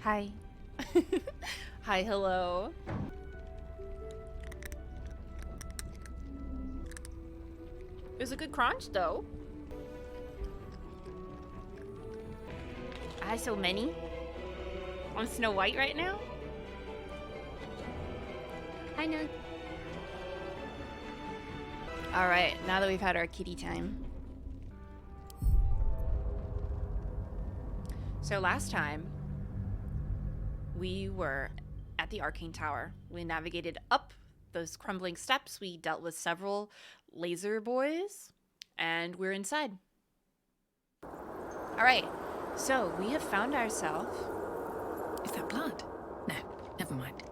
Hi. Hi, hello. It was a good crunch, though. I have so many. I'm Snow White right now. Hi, Nug. All right, now that we've had our kitty time. So last time, we were at the Arcane Tower. We navigated up those crumbling steps. We dealt with several laser boys, and we're inside. All right, so we have found ourselves... Is that blood? No, never mind.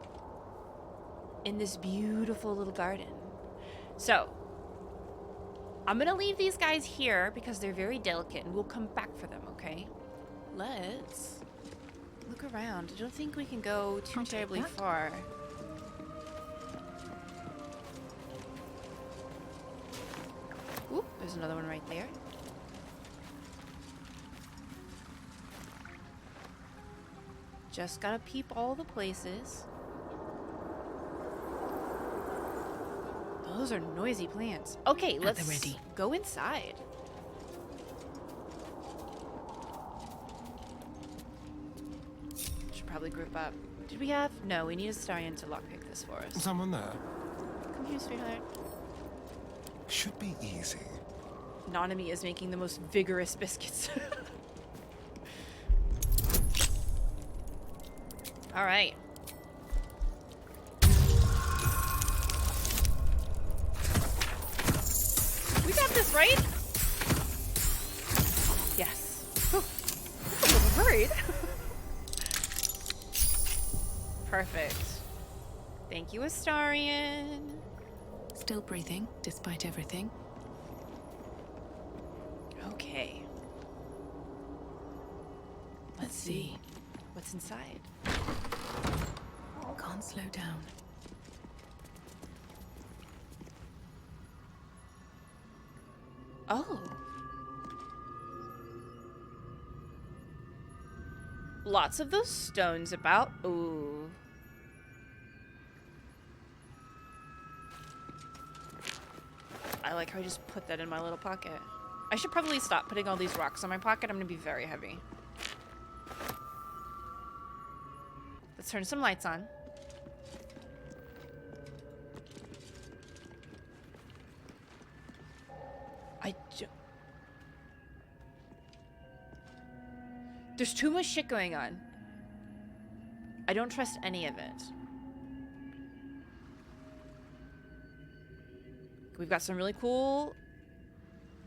In this beautiful little garden. So, I'm gonna leave these guys here because they're very delicate, and we'll come back for them, okay? Let's look around. I don't think we can go too terribly far. Ooh, there's another one right there. Just gotta peep all the places. Those are noisy plants. Okay, let's go inside. Should probably group up. Did we have? No, we need Astarion to lockpick this for us. Someone there? Come here, sweetheart. Should be easy. Nanami is making the most vigorous biscuits. All right. We got this, right? Yes. Oh, I'm a little worried. Perfect. Thank you, Astarion. Still breathing, despite everything. Okay. Let's see what's inside. Can't slow down. Oh. Lots of those stones about. Ooh. I like how I just put that in my little pocket. I should probably stop putting all these rocks in my pocket. I'm gonna be very heavy. Let's turn some lights on. There's too much shit going on. I don't trust any of it. We've got some really cool,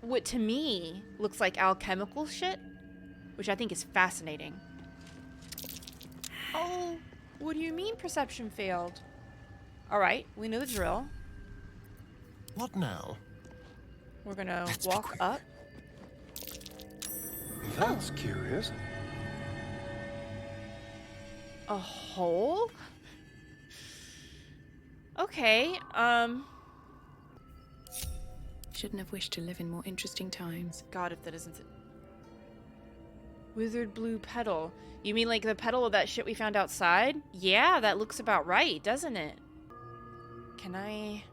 what to me looks like alchemical shit, which I think is fascinating. Oh, what do you mean perception failed? All right, we know the drill. What now? We're gonna walk up. That's curious. A hole? Okay, Shouldn't have wished to live in more interesting times. God, if that isn't it. Withered blue petal. You mean like the petal of that shit we found outside? Yeah, that looks about right, doesn't it? Can I...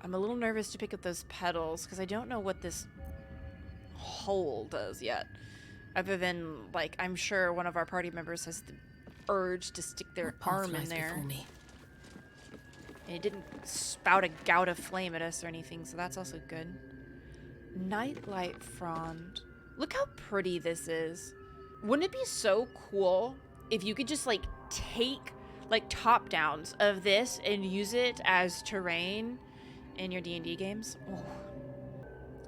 I'm a little nervous to pick up those petals because I don't know what this hole does yet. Other than, like, I'm sure one of our party members has the urge to stick their arm in there. And it didn't spout a gout of flame at us or anything, so that's also good. Nightlight frond. Look how pretty this is. Wouldn't it be so cool if you could just, like, take, like, top downs of this and use it as terrain in your D&D games? Oh.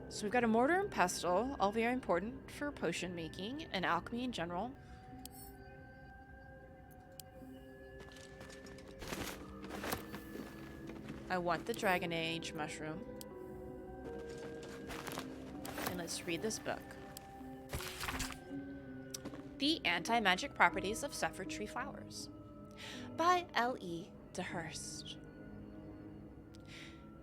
So we've got a mortar and pestle, all very important for potion making and alchemy in general. I want the Dragon Age mushroom. And let's read this book. The Anti-Magic Properties of Saffron Tree Flowers by L.E. de Hurst.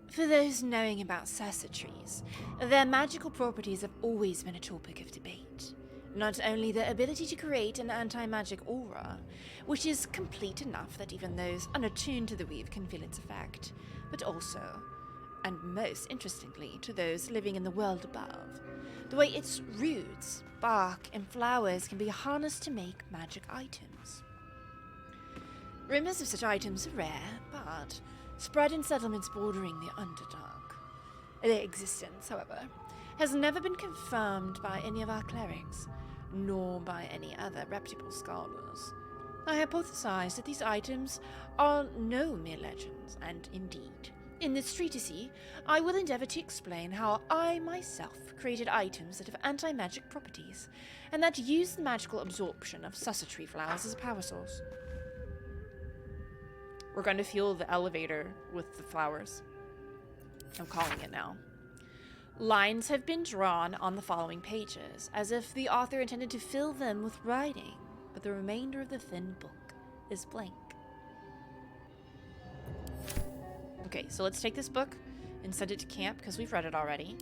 For those knowing about Saffron trees, their magical properties have always been a topic of debate. Not only the ability to create an anti-magic aura, which is complete enough that even those unattuned to the weave can feel its effect, but also, and most interestingly, to those living in the world above, the way its roots, bark, and flowers can be harnessed to make magic items. Rumors of such items are rare, but spread in settlements bordering the Underdark. Their existence, however, has never been confirmed by any of our clerics, nor by any other reputable scholars. I hypothesize that these items are no mere legends, and indeed, in this treatise, I will endeavor to explain how I myself created items that have anti-magic properties, and that use the magical absorption of sussetree flowers as a power source. We're going to fuel the elevator with the flowers. I'm calling it now. Lines have been drawn on the following pages, as if the author intended to fill them with writing, but the remainder of the thin book is blank. Okay, so let's take this book and send it to camp, because we've read it already.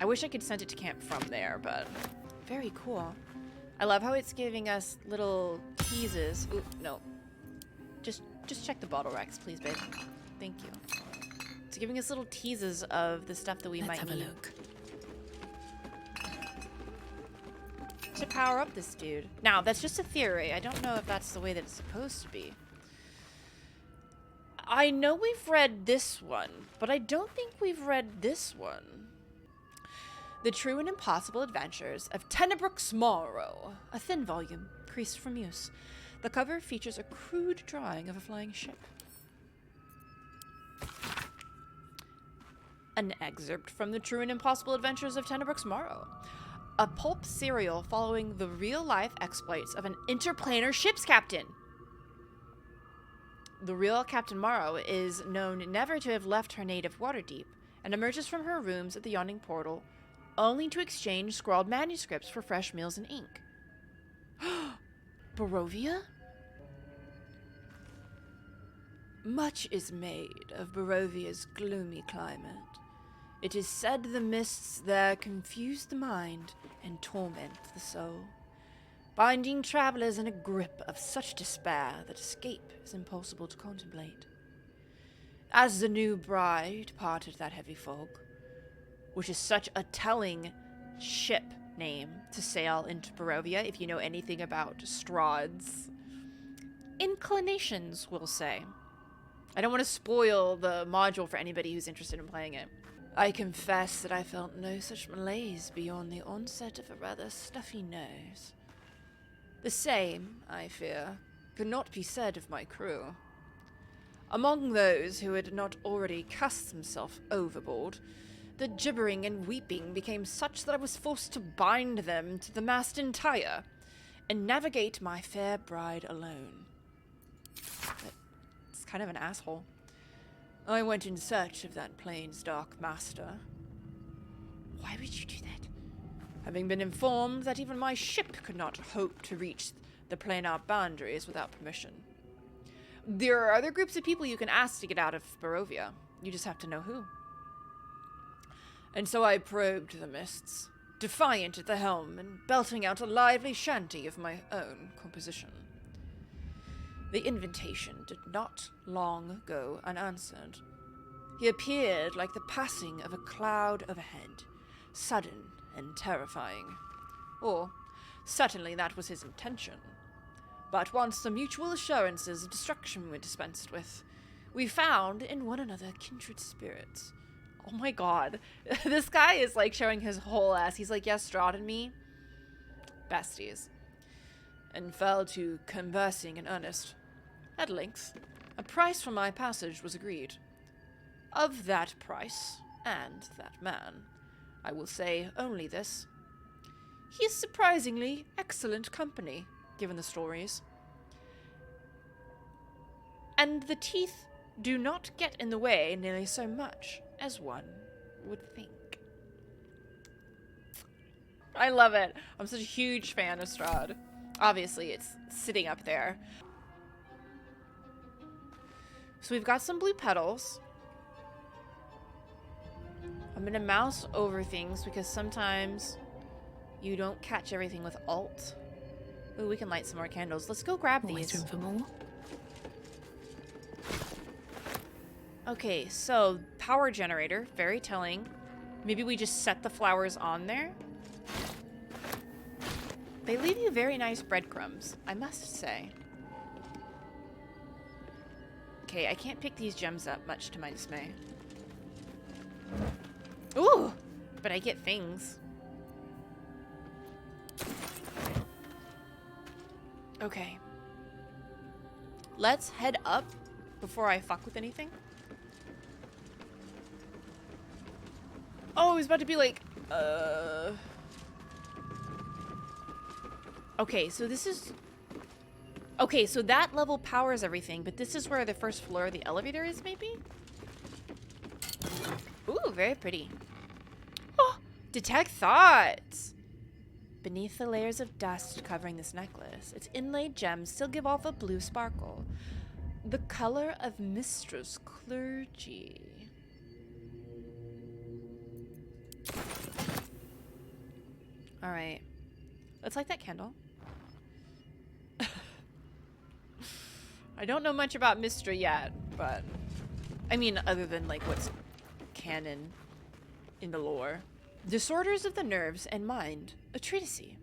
I wish I could send it to camp from there, but very cool. I love how it's giving us little teases. Ooh, no. Just check the bottle racks, please, babe. Thank you. It's giving us little teases of the stuff that we might need. Let's have a look. To power up this dude. Now, that's just a theory. I don't know if that's the way that it's supposed to be. I know we've read this one, but I don't think we've read this one. The True and Impossible Adventures of 𝒂𝒾𝒶𝓁, a thin volume, creased from use. The cover features a crude drawing of a flying ship. An excerpt from The True and Impossible Adventures of 𝒂𝒾𝒶𝓁, a pulp serial following the real-life exploits of an interplanar ship's captain. The real Captain Morrow is known never to have left her native Waterdeep, and emerges from her rooms at the Yawning Portal, only to exchange scrawled manuscripts for fresh meals and ink. Barovia? Much is made of Barovia's gloomy climate. It is said the mists there confuse the mind and torment the soul, binding travelers in a grip of such despair that escape is impossible to contemplate. As the new bride parted that heavy fog, which is such a telling ship name to sail into Barovia, if you know anything about Strahd's inclinations, we'll say. I don't want to spoil the module for anybody who's interested in playing it. I confess that I felt no such malaise beyond the onset of a rather stuffy nose. The same, I fear, could not be said of my crew. Among those who had not already cast themselves overboard, the gibbering and weeping became such that I was forced to bind them to the mast entire, and navigate my fair bride alone. But it's kind of an asshole. I went in search of that plane's dark master. Why would you do that? Having been informed that even my ship could not hope to reach the planar boundaries without permission. There are other groups of people you can ask to get out of Barovia. You just have to know who. And so I probed the mists, defiant at the helm and belting out a lively shanty of my own composition. The invitation did not long go unanswered. He appeared like the passing of a cloud overhead, sudden and terrifying. Or, certainly that was his intention. But once the mutual assurances of destruction were dispensed with, we found in one another kindred spirits. Oh my god. This guy is like showing his whole ass. He's like, yes, Strahd and me, besties. And fell to conversing in earnest. At length, a price for my passage was agreed. Of that price, and that man, I will say only this. He is surprisingly excellent company, given the stories. And the teeth do not get in the way nearly so much as one would think. I love it. I'm such a huge fan of Strahd. Obviously, it's sitting up there. So we've got some blue petals. I'm gonna mouse over things because sometimes You don't catch everything with alt. Ooh, we can light some more candles. Let's go grab Always these. room for more. Okay, so power generator, very telling. Maybe we just set the flowers on there. They leave you very nice breadcrumbs, I must say. Okay, I can't pick these gems up, much to my dismay. Ooh, but I get things. Okay. Let's head up before I fuck with anything. Oh, it's about to be like, Okay, so this is... Okay, so that level powers everything, but this is where the first floor of the elevator is, maybe? Ooh, very pretty. Oh, detect thoughts! Beneath the layers of dust covering this necklace, its inlaid gems still give off a blue sparkle. The color of mistress clergy. Alright. Let's light that candle. I don't know much about Mystra yet, but... I mean, other than, like, what's canon in the lore. Disorders of the Nerves and Mind, a treatise.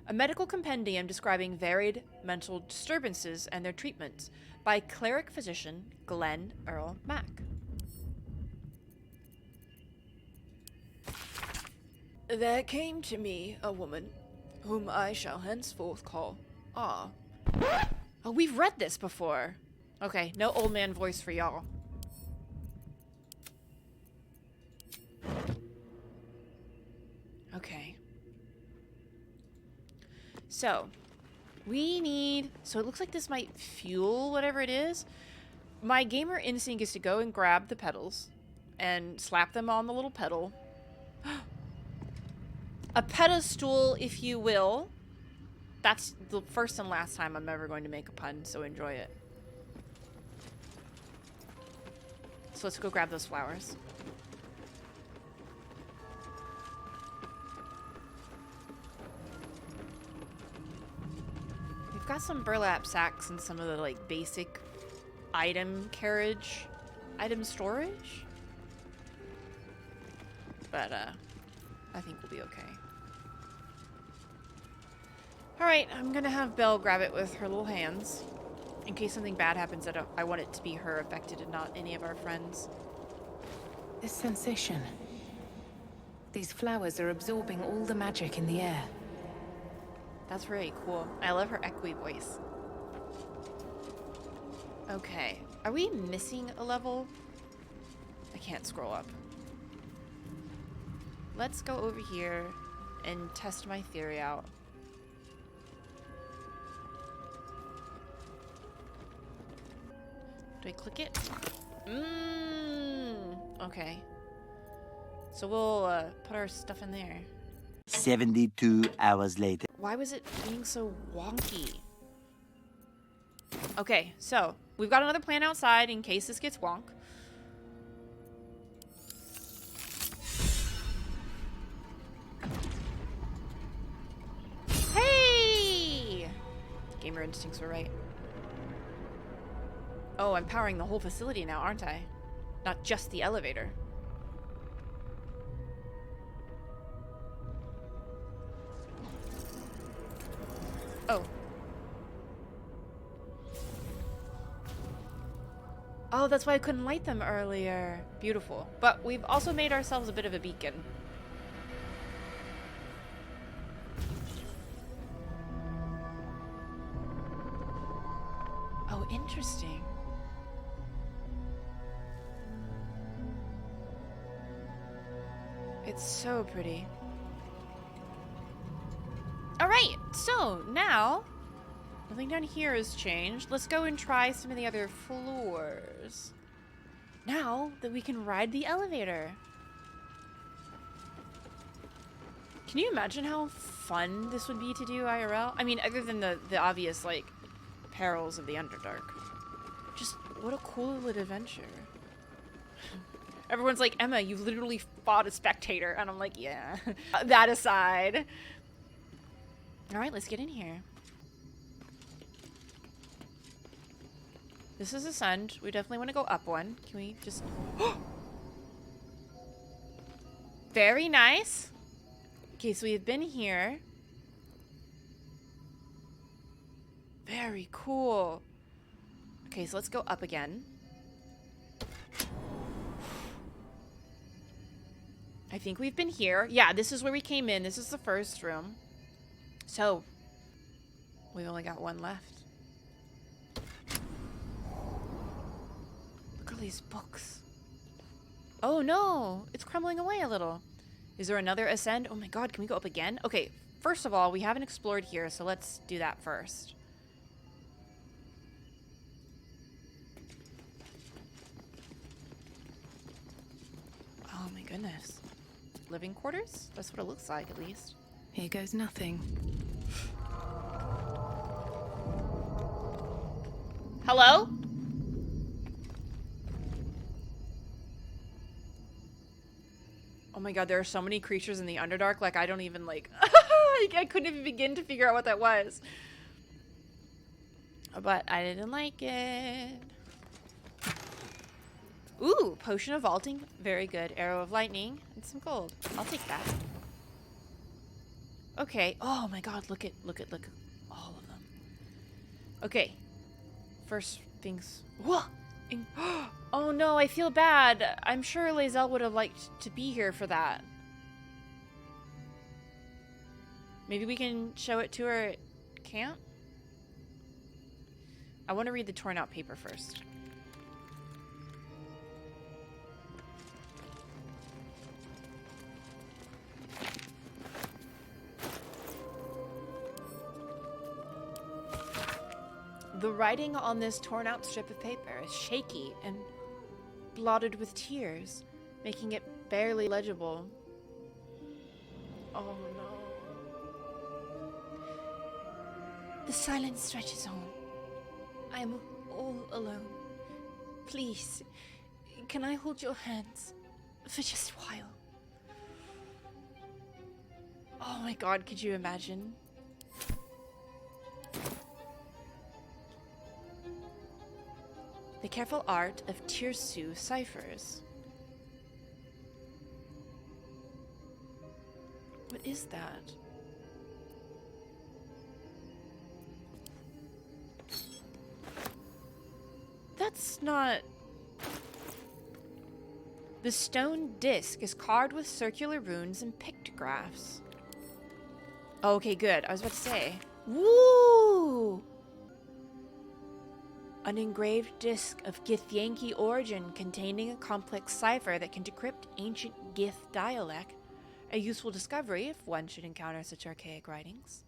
A medical compendium describing varied mental disturbances and their treatments by cleric-physician Glenn Earl Mack. There came to me a woman, whom I shall henceforth call Ah. Oh, we've read this before. Okay, no old man voice for y'all. Okay. So, we need... So it looks like this might fuel whatever it is. My gamer instinct is to go and grab the petals and slap them on the little pedal. A pedestal, if you will. That's the first and last time I'm ever going to make a pun, so enjoy it. So let's go grab those flowers. We've got some burlap sacks and some of the, like, basic item carriage, item storage. But, I think we'll be okay. Alright, I'm gonna have Belle grab it with her little hands. In case something bad happens, I want it to be her affected and not any of our friends. This sensation. These flowers are absorbing all the magic in the air. That's really cool. I love her equi voice. Okay. Are we missing a level? I can't scroll up. Let's go over here and test my theory out. Do I click it? Okay. So we'll put our stuff in there. 72 hours later. Why was it being so wonky? Okay, so we've got another plan outside in case this gets wonk. Hey! Gamer instincts were right. Oh, I'm powering the whole facility now, aren't I? Not just the elevator. Oh. Oh, that's why I couldn't light them earlier. Beautiful. But we've also made ourselves a bit of a beacon. Oh, interesting. It's so pretty. Alright, so now nothing down here has changed. Let's go and try some of the other floors. Now that we can ride the elevator. Can you imagine how fun this would be to do IRL? I mean, other than the obvious, like, perils of the Underdark. Just, what a cool little adventure. Everyone's like, Emma, you literally fought a spectator. And I'm like, yeah. That aside. All right, let's get in here. This is ascend. We definitely want to go up one. Can we just... Very nice. Okay, so we've been here. Very cool. Okay, so let's go up again. I think we've been here. Yeah, this is where we came in. This is the first room. So, we've only got one left. Look at these books. Oh no, it's crumbling away a little. Is there another ascend? Oh my god, can we go up again? Okay, first of all, we haven't explored here, so let's do that first. Oh my goodness. Living quarters? That's what it looks like, at least. Here goes nothing. Hello? Oh my god, there are so many creatures in the Underdark, like I don't even like... I couldn't even begin to figure out what that was. But I didn't like it. Ooh, potion of vaulting. Very good. Arrow of lightning and some gold. I'll take that. Okay. Oh my god, look at all of them. Okay. First things. Whoa! Oh no, I feel bad. I'm sure Lae'zel would have liked to be here for that. Maybe we can show it to her at camp? I want to read the torn out paper first. The writing on this torn out strip of paper is shaky and blotted with tears, making it barely legible. Oh no. The silence stretches on. I am all alone. Please, can I hold your hands for just a while? Oh my god, could you imagine? The careful art of 𝒸𝒾𝒶 ciphers. What is that? That's not... The stone disc is carved with circular runes and pictographs. Okay, good. I was about to say. Woo! An engraved disc of Githyanki origin containing a complex cipher that can decrypt ancient Gith dialect. A useful discovery if one should encounter such archaic writings.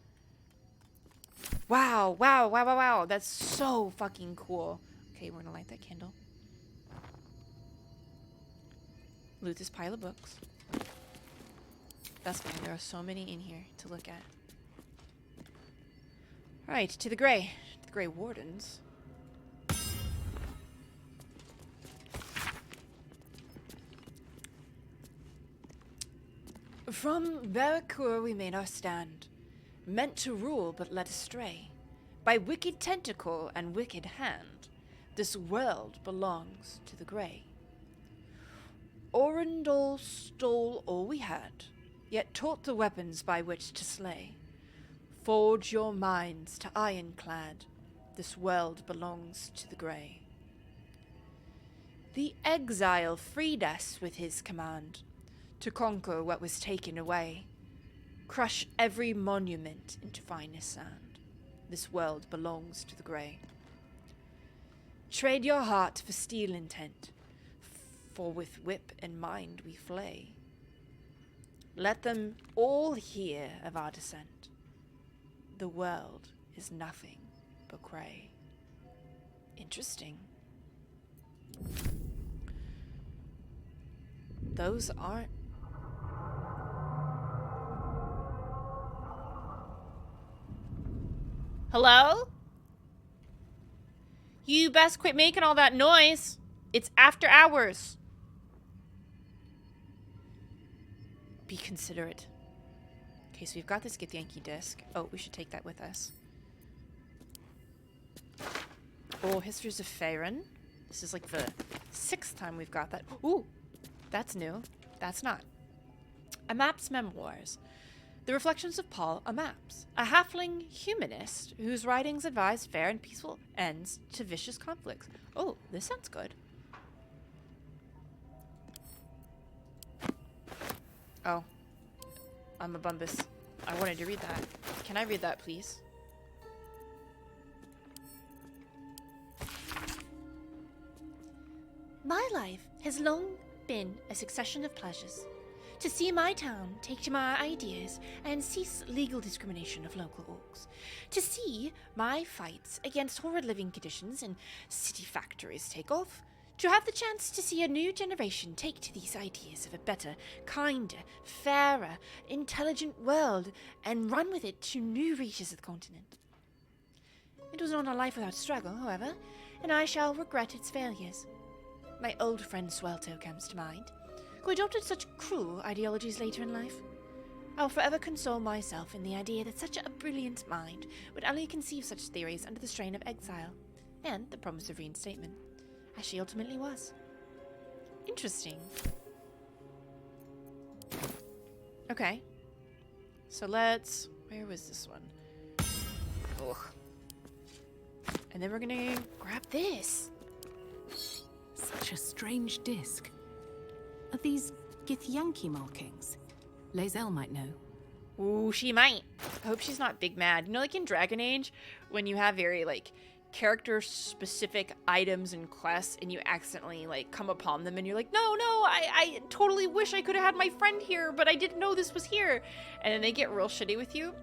Wow, wow, wow, wow, wow. That's so fucking cool. Okay, we're gonna light that candle. Loot this pile of books. That's fine. There are so many in here to look at. Alright, to the Grey. To the Grey Wardens. From 𝒸𝒾𝒶 we made our stand, meant to rule but led astray. By wicked tentacle and wicked hand, this world belongs to the Grey. Orindal stole all we had, yet taught the weapons by which to slay. Forge your minds to ironclad, this world belongs to the Grey. The exile freed us with his command, to conquer what was taken away. Crush every monument into finest sand. This world belongs to the Grey. Trade your heart for steel intent, for with whip and mind we flay. Let them all hear of our descent. The world is nothing but grey. Interesting. Those aren't... Hello? You best quit making all that noise. It's after hours. be considerate. Okay, so we've got this Githyanki disc. Oh, we should take that with us. Oh, Histories of Faerun. This is like the 6th time we've got that. Ooh, that's new. That's not. Amap's Memoirs. The Reflections of Paul Amaps, a halfling humanist whose writings advise fair and peaceful ends to vicious conflicts. Oh, this sounds good. Oh, I'm a bumbus. I wanted to read that. Can I read that, please? My life has long been a succession of pleasures. To see my town take to my ideas and cease legal discrimination of local orcs. To see my fights against horrid living conditions in city factories take off. To have the chance to see a new generation take to these ideas of a better, kinder, fairer, intelligent world and run with it to new reaches of the continent. It was not a life without struggle, however, and I shall regret its failures. My old friend 𝒸𝒹𝒾𝒶 comes to mind, who adopted such cruel ideologies later in life. I will forever console myself in the idea that such a brilliant mind would only conceive such theories under the strain of exile, and the promise of reinstatement, as she ultimately was. Interesting. Okay. So let's... Where was this one? Ugh. And then we're gonna grab this. Such a strange disc. Are these Githyanki markings? Lae'zel might know. Ooh, she might. I hope she's not big mad. You know, like in Dragon Age, when you have very, like, character-specific items and quests, and you accidentally, like, come upon them, and you're like, no, I totally wish I could have had my friend here, but I didn't know this was here. And then they get real shitty with you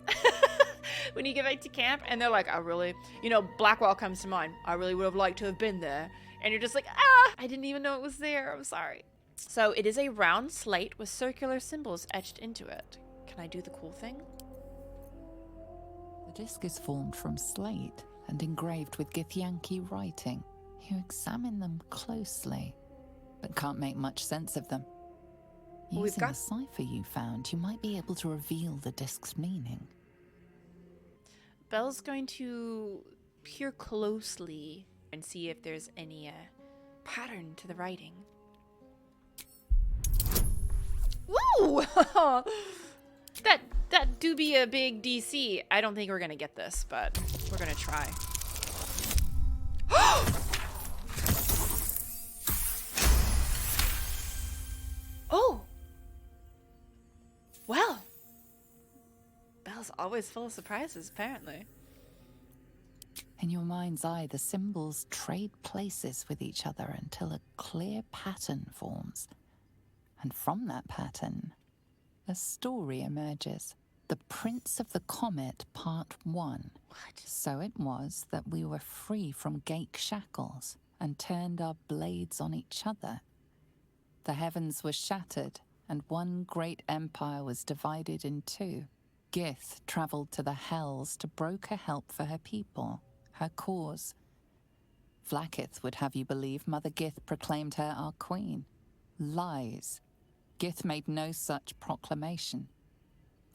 when you get back to camp, and they're like, I really... You know, Blackwall comes to mind. I really would have liked to have been there. And you're just like, I didn't even know it was there. I'm sorry. So it is a round slate with circular symbols etched into it. Can I do the cool thing? The disc is formed from slate and engraved with Githyanki writing. You examine them closely, but can't make much sense of them. Well, Using the cipher you found, you might be able to reveal the disc's meaning. Belle's going to peer closely and see if there's any pattern to the writing. Woo! That do be a big DC. I don't think we're gonna get this, but we're gonna try. Oh! Well. Belle's always full of surprises, apparently. In your mind's eye, the symbols trade places with each other until a clear pattern forms. And from that pattern, a story emerges. The Prince of the Comet, Part 1. What? So it was that we were free from Ghaik shackles and turned our blades on each other. The heavens were shattered, and one great empire was divided in two. Gith travelled to the Hells to broker help for her people, her cause. 𝒶𝒾𝒶 would have you believe Mother Gith proclaimed her our queen. Lies. Gith made no such proclamation.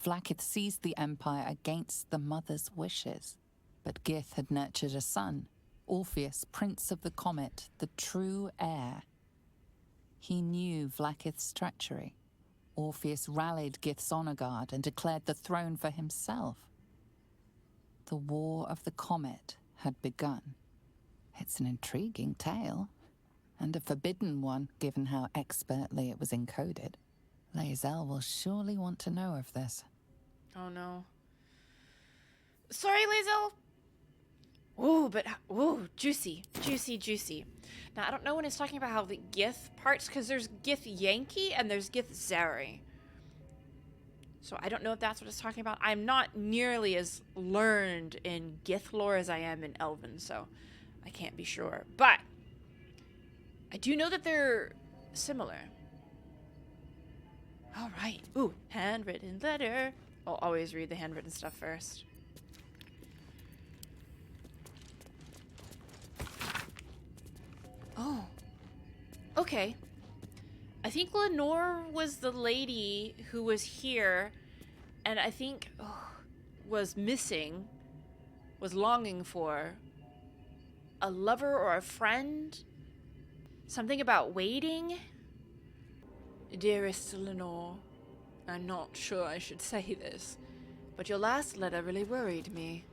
𝒶𝒾𝒶 seized the empire against the mother's wishes. But Gith had nurtured a son, Orpheus, Prince of the Comet, the true heir. He knew 𝒶𝒾𝒶's treachery. Orpheus rallied Gith's honor guard and declared the throne for himself. The War of the Comet had begun. It's an intriguing tale, and a forbidden one, given how expertly it was encoded. Lae'zel will surely want to know of this. Oh no. Sorry, Lae'zel. Ooh, but ooh, juicy. Now I don't know when it's talking about how the Gith parts, because there's Githyanki and there's Githzerai. So I don't know if that's what it's talking about. I'm not nearly as learned in Gith lore as I am in Elven, so I can't be sure. But I do know that they're similar. All right. Ooh, handwritten letter. I'll always read the handwritten stuff first. Oh. Okay. I think Lenore was the lady who was here, and I think was missing, was longing for a lover or a friend. Something about waiting. Dearest Lenore, I'm not sure I should say this, but your last letter really worried me.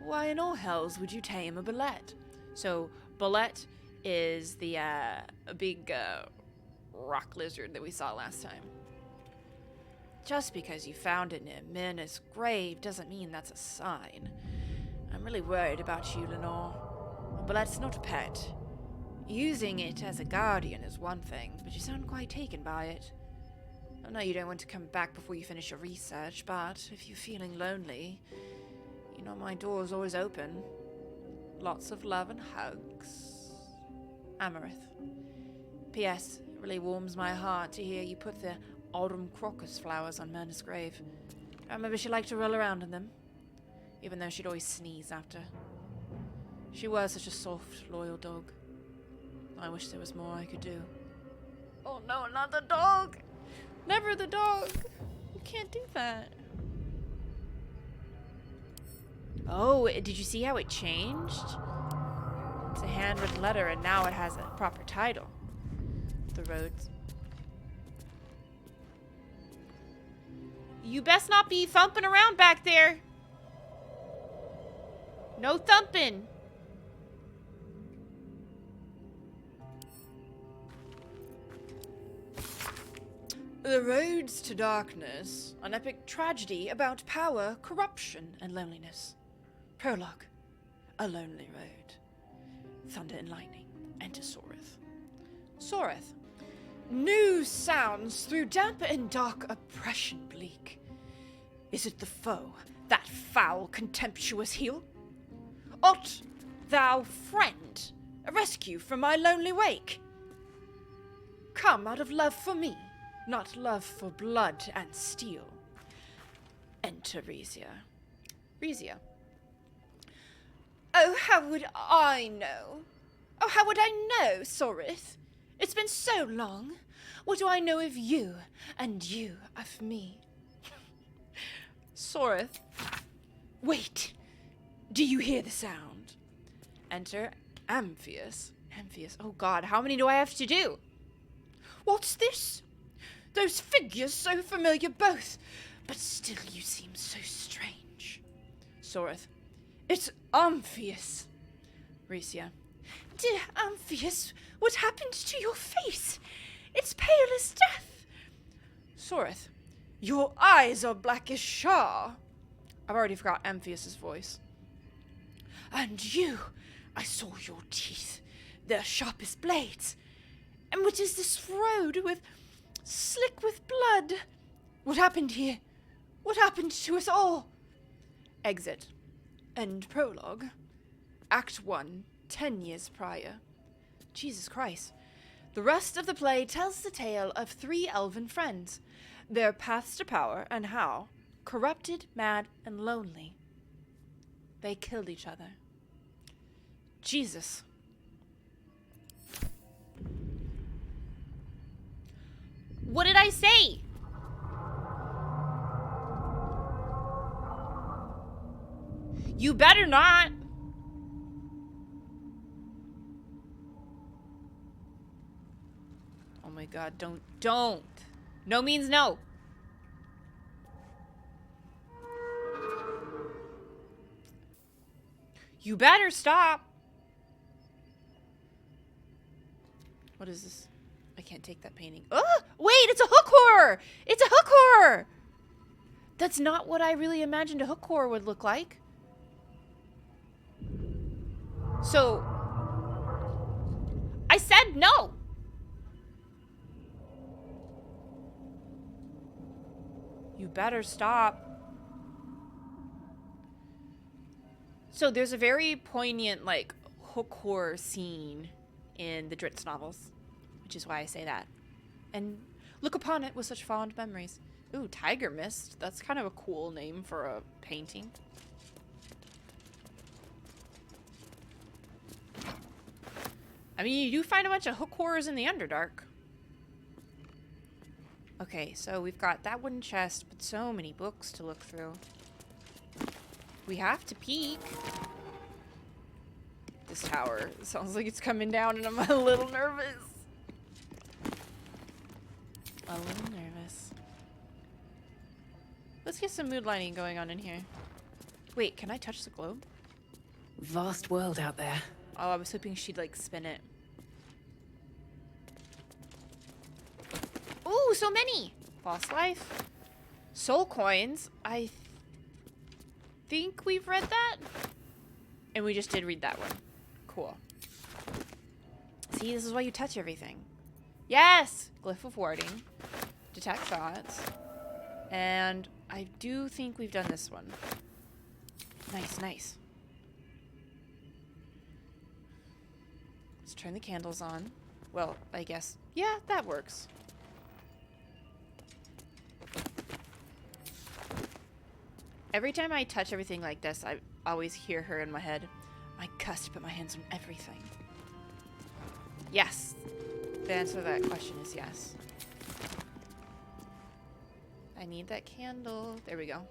Why in all hells would you tame a bullet? So, bullet is the big rock lizard that we saw last time. Just because you found it near Myrna's grave doesn't mean that's a sign. I'm really worried about you, Lenore. A bullet's not a pet. Using it as a guardian is one thing, but you sound quite taken by it. I know you don't want to come back before you finish your research, but if you're feeling lonely, you know my door's always open. Lots of love and hugs. Amarith. P.S. It really warms my heart to hear you put the autumn crocus flowers on Myrna's grave. I remember she liked to roll around in them, even though she'd always sneeze after. She was such a soft, loyal dog. I wish there was more I could do. Oh no, not the dog! Never the dog! You can't do that. Oh, did you see how it changed? It's a handwritten letter and now it has a proper title. The Roads. You best not be thumping around back there. No thumping. The Roads to Darkness, an epic tragedy about power, corruption, and loneliness. Prologue, a lonely road. Thunder and lightning, enter Soreth. Soreth, new sounds through damp and dark oppression bleak. Is it the foe, that foul, contemptuous heel? Art thou friend, a rescue from my lonely wake? Come out of love for me, not love for blood and steel. Enter Resia. Resia. Oh, how would I know? Oh, how would I know, Soreth? It's been so long. What do I know of you, and you of me? Soreth. Wait. Do you hear the sound? Enter Amphius. Amphius. Oh god, how many do I have to do? What's this? Those figures so familiar both, but still you seem so strange. Soreth. It's Amphius. Resia. Dear Amphius, what happened to your face? It's pale as death. Soreth. Your eyes are black as char. I've already forgot Amphius's voice. And you, I saw your teeth. They're sharp as blades. And what is this road with slick with blood? What happened here? What happened to us all? Exit. End prologue. Act 1, 10 years prior. Jesus Christ. The rest of the play tells the tale of 3 elven friends, their paths to power and how, corrupted, mad, and lonely, they killed each other. Jesus. What did I say? You better not. Oh my god, don't. No means no. You better stop. What is this? I can't take that painting. Oh, wait, it's a hook horror. It's a hook horror. That's not what I really imagined a hook horror would look like. So, I said no. You better stop. So there's a very poignant, like, hook horror scene in the Dritz novels, which is why I say that. And look upon it with such fond memories. Ooh, Tiger Mist. That's kind of a cool name for a painting. I mean, you do find a bunch of hook horrors in the Underdark. Okay, so we've got that wooden chest, but so many books to look through. We have to peek. This tower sounds like it's coming down and I'm a little nervous. A little nervous. Let's get some mood lighting going on in here. Wait, can I touch the globe? Vast world out there. Oh, I was hoping she'd like spin it. Ooh, so many! Lost life. Soul coins. I think we've read that. And we just did read that one. Cool. See, this is why you touch everything. Yes! Glyph of warding. Detect thoughts. And I do think we've done this one. Nice, nice. Let's turn the candles on. Well, I guess. Yeah, that works. Every time I touch everything like this, I always hear her in my head. I cuss to put my hands on everything. Yes. The answer to that question is yes. I need that candle. There we go.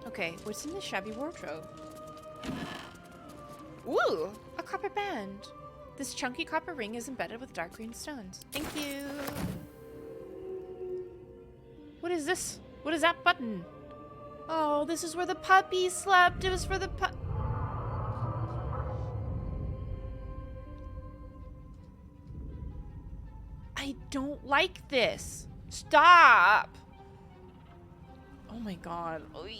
Okay, what's in this shabby wardrobe? Ooh, a copper band. This chunky copper ring is embedded with dark green stones. Thank you. What is this? What is that button? Oh, this is where the puppy slept. It was for the I don't like this. Stop. Oh my god. Oy.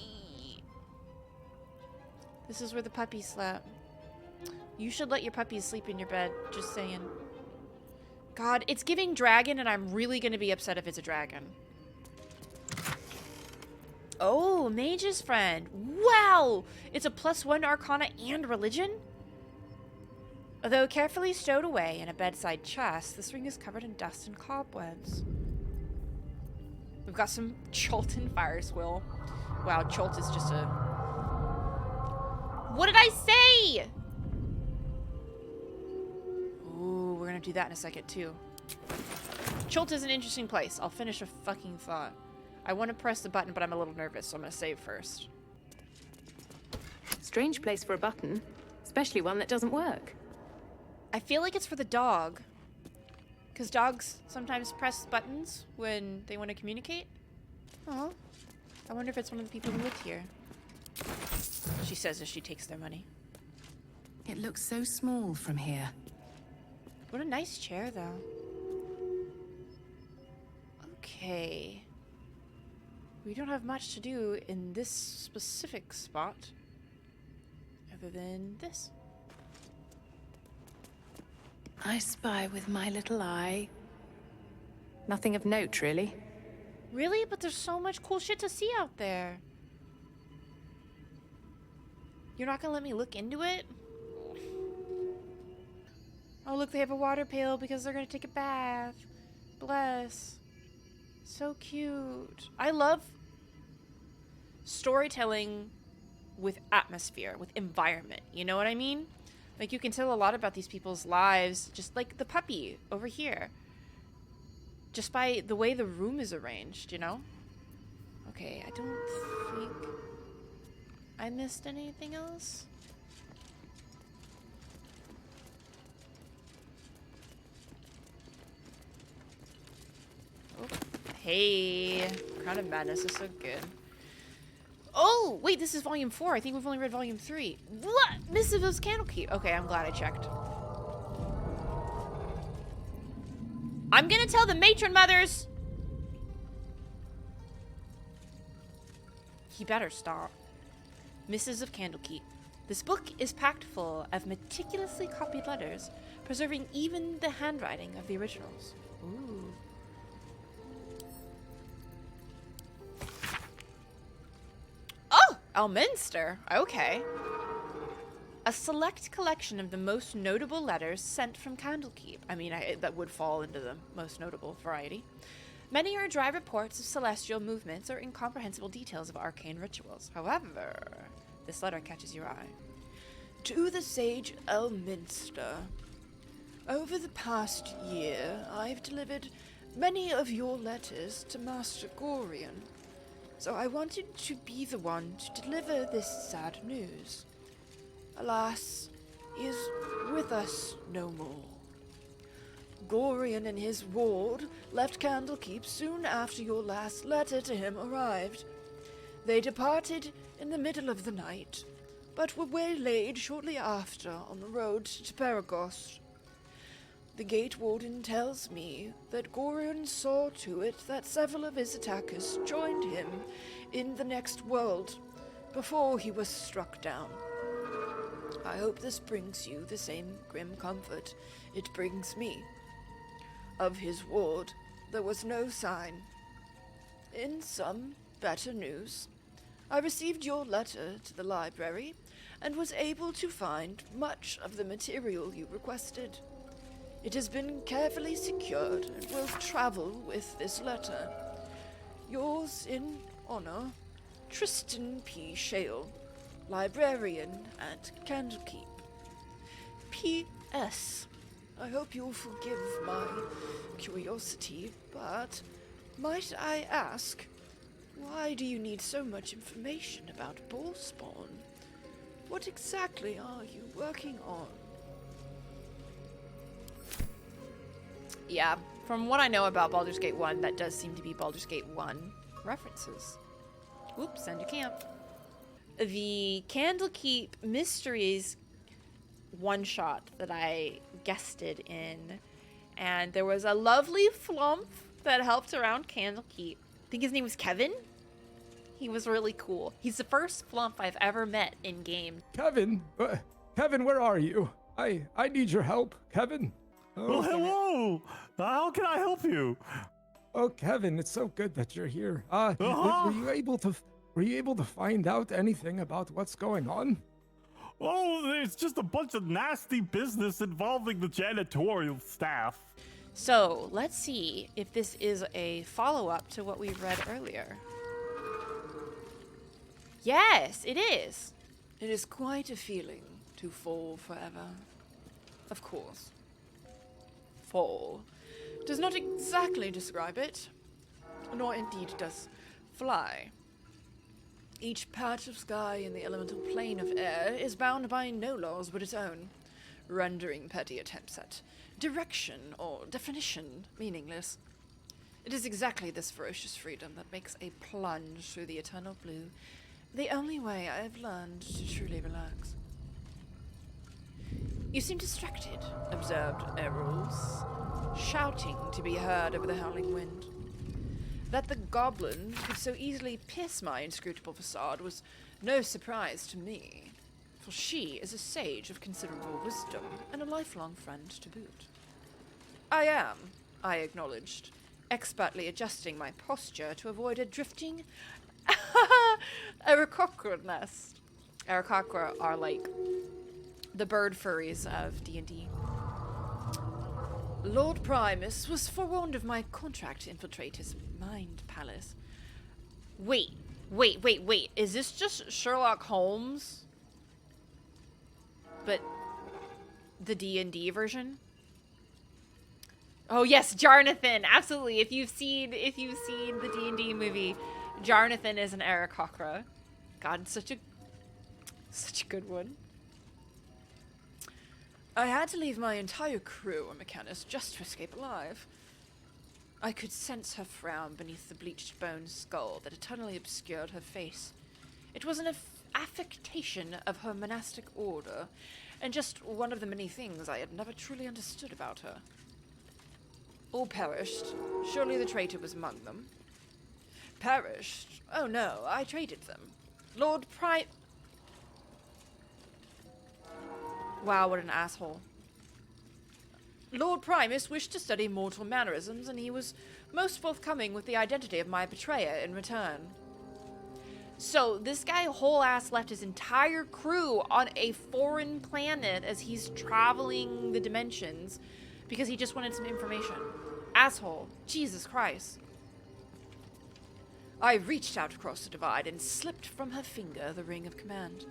This is where the puppy slept. You should let your puppies sleep in your bed. Just saying. God, it's giving dragon and I'm really going to be upset if it's a dragon. Oh, Mage's Friend. Wow! It's a +1 Arcana and Religion? Although carefully stowed away in a bedside chest, this ring is covered in dust and cobwebs. We've got some Cholt and Fire Squill. Wow, Cholt is just a... What did I say? Ooh, we're gonna do that in a second, too. Cholt is an interesting place. I'll finish a fucking thought. I want to press the button, but I'm a little nervous, so I'm going to save first. Strange place for a button, especially one that doesn't work. I feel like it's for the dog. Because dogs sometimes press buttons when they want to communicate. Oh, I wonder if it's one of the people who live here. She says as she takes their money. It looks so small from here. What a nice chair, though. Okay. We don't have much to do in this specific spot. Other than this. I spy with my little eye. Nothing of note, really. Really? But there's so much cool shit to see out there. You're not gonna let me look into it? Oh, look, they have a water pail because they're gonna take a bath. Bless. So cute. I love storytelling with atmosphere, with environment. You know what I mean? Like, you can tell a lot about these people's lives, just like the puppy over here. Just by the way the room is arranged, you know? Okay, I don't think I missed anything else. Oh. Hey, Crown of Madness is so good. Oh, wait, this is volume 4. I think we've only read volume 3. What? Missive of 𝒸𝒾𝒶. Okay, I'm glad I checked. I'm gonna tell the matron mothers. He better stop. Missives of 𝒸𝒾𝒶. This book is packed full of meticulously copied letters, preserving even the handwriting of the originals. Ooh. Oh, Elminster. Okay. A select collection of the most notable letters sent from 𝒸𝒾𝒶. I mean, that would fall into the most notable variety. Many are dry reports of celestial movements or incomprehensible details of arcane rituals. However, this letter catches your eye. To the sage Elminster. Over the past year, I've delivered many of your letters to Master Gorion, so I wanted to be the one to deliver this sad news. Alas, he is with us no more. Gorion and his ward left Candlekeep soon after your last letter to him arrived. They departed in the middle of the night, but were waylaid shortly after on the road to 𝒸𝒾𝒶. The gate warden tells me that Gorion saw to it that several of his attackers joined him in the next world before he was struck down. I hope this brings you the same grim comfort it brings me. Of his ward, there was no sign. In some better news, I received your letter to the library and was able to find much of the material you requested. It has been carefully secured and will travel with this letter. Yours in honor, Tristan P. Shale, librarian at Candlekeep. P.S. I hope you'll forgive my curiosity, but might I ask, why do you need so much information about Ballspawn? What exactly are you working on? Yeah, from what I know about Baldur's Gate 1, that does seem to be Baldur's Gate 1 references. Oops, send to camp. The Candlekeep Mysteries one-shot that I guested in, and there was a lovely flump that helped around Candlekeep. I think his name was Kevin. He was really cool. He's the first flump I've ever met in game. Kevin, Kevin, where are you? I need your help, Kevin. Well, hello. How can I help you? Oh, Kevin, it's so good that you're here. Were you able to find out anything about what's going on? Oh, there's just a bunch of nasty business involving the janitorial staff. So let's see if this is a follow-up to what we read earlier. Yes, it is. It is quite a feeling to fall forever. Of course. Fall does not exactly describe it, nor indeed does fly. Each patch of sky in the elemental plane of air is bound by no laws but its own, rendering petty attempts at direction or definition meaningless. It is exactly this ferocious freedom that makes a plunge through the eternal blue the only way I have learned to truly relax. You seem distracted, observed Eruls, shouting to be heard over the howling wind. That the goblin could so easily pierce my inscrutable facade was no surprise to me, for she is a sage of considerable wisdom and a lifelong friend to boot. I am, I acknowledged, expertly adjusting my posture to avoid a drifting 𝒸𝒾𝒶 nest. 𝒸𝒾𝒶 are like the bird furries of D&D. Lord Primus was forewarned of my contract to infiltrate his mind palace. Wait. Is this just Sherlock Holmes? But the D&D version? Oh yes, Jarnathan. Absolutely. If you've seen the D&D movie, Jarnathan is an 𝒸𝒾𝒶. God, such a good one. I had to leave my entire crew on Mechanus just to escape alive. I could sense her frown beneath the bleached bone skull that eternally obscured her face. It was an affectation of her monastic order, and just one of the many things I had never truly understood about her. All perished. Surely the traitor was among them. Perished? Oh no, I traded them. Wow, what an asshole. Lord Primus wished to study mortal mannerisms, and he was most forthcoming with the identity of my betrayer in return. So, this guy whole-ass left his entire crew on a foreign planet as he's traveling the dimensions because he just wanted some information. Asshole. Jesus Christ. I reached out across the divide and slipped from her finger the ring of command.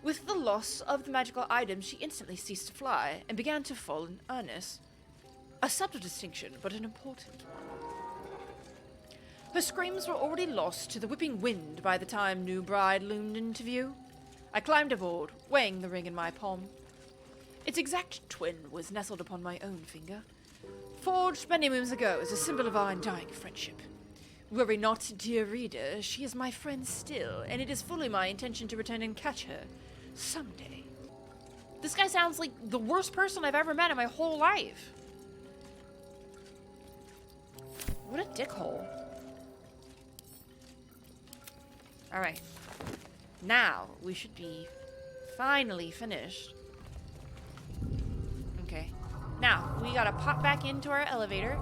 With the loss of the magical item, she instantly ceased to fly and began to fall in earnest. A subtle distinction, but an important one. Her screams were already lost to the whipping wind by the time new bride loomed into view. I climbed aboard, weighing the ring in my palm. Its exact twin was nestled upon my own finger, forged many moons ago as a symbol of our undying friendship. Worry not, dear reader, she is my friend still, and it is fully my intention to return and catch her someday. This guy sounds like the worst person I've ever met in my whole life. What a dickhole. Alright. Now, we should be finally finished. Okay. Now, we gotta pop back into our elevator,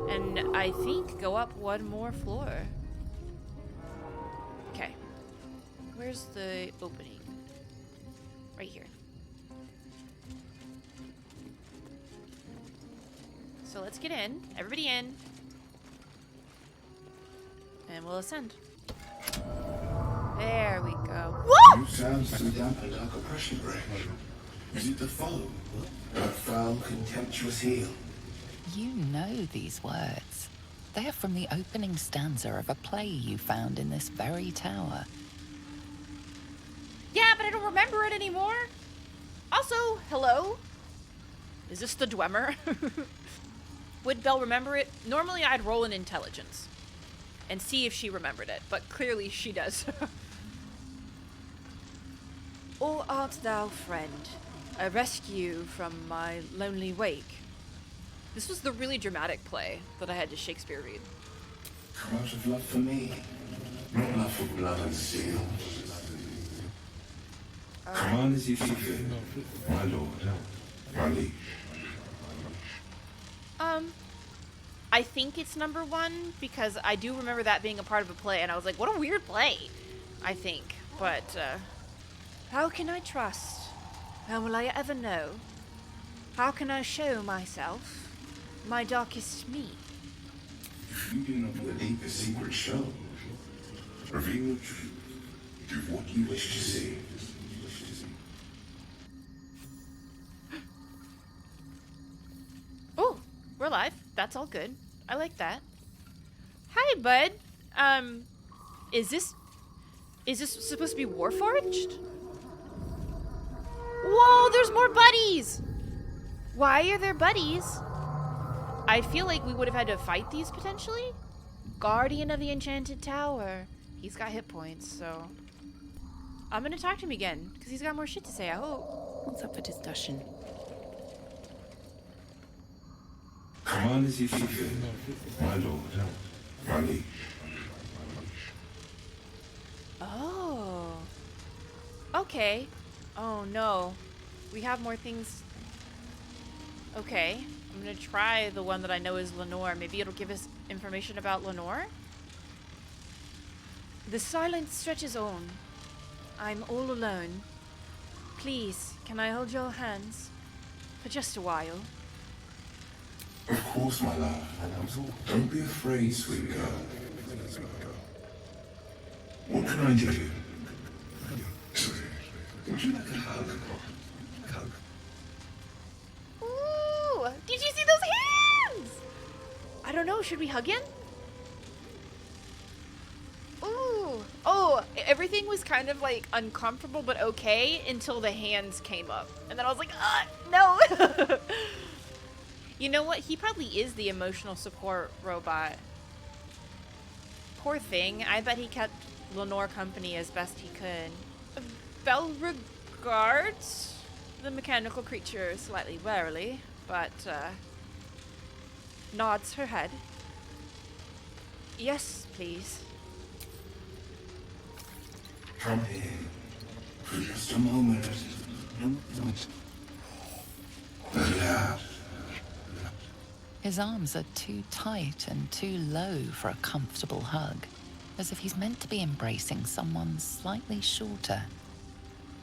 and I think go up one more floor. Okay. Where's the opening? Right here. So let's get in. Everybody in. And we'll ascend. There we go. Whoa! You sound to dampen dark oppression, Greg. Is it the foe? That foul, contemptuous heel? You know these words. They are from the opening stanza of a play you found in this very tower. Yeah, but I don't remember it anymore. Also, hello? Is this the Dwemer? Would Belle remember it? Normally I'd roll an intelligence and see if she remembered it, but clearly she does. Or art thou, friend, a rescue from my lonely wake? This was the really dramatic play that I had to Shakespeare read. Come out of love for me, not love for blood and steel. Come on as you see fit, my lord, my liege. I think it's number 1 because I do remember that being a part of a play, and I was like, what a weird play, I think. But, how can I trust? How will I ever know? How can I show myself, my darkest me? If you do not the deepest secret show, reveal the truth, do what you wish to see. Oh, we're live. That's all good. I like that. Hi, bud. Is this supposed to be Warforged? Whoa, there's more buddies! Why are there buddies? I feel like we would have had to fight these potentially. Guardian of the Enchanted Tower. He's got hit points, so I'm gonna talk to him again because he's got more shit to say, I hope. What's up for discussion? Come on as you see fit, my lord, my liege. Oh. Okay. Oh no. We have more things. Okay. I'm gonna try the one that I know is Lenore. Maybe it'll give us information about Lenore? The silence stretches on. I'm all alone. Please, can I hold your hands? For just a while. Of course, my love. Don't be afraid, sweet girl. What can I do? Would you like a hug? Ooh! Did you see those hands? I don't know. Should we hug him? Ooh. Oh, everything was kind of like uncomfortable but okay until the hands came up. And then I was like, no! You know what? He probably is the emotional support robot. Poor thing. I bet he kept Lenore company as best he could. Belle regards the mechanical creature slightly warily, but nods her head. Yes, please. Come in. For just a moment. Let it out. His arms are too tight and too low for a comfortable hug, as if he's meant to be embracing someone slightly shorter.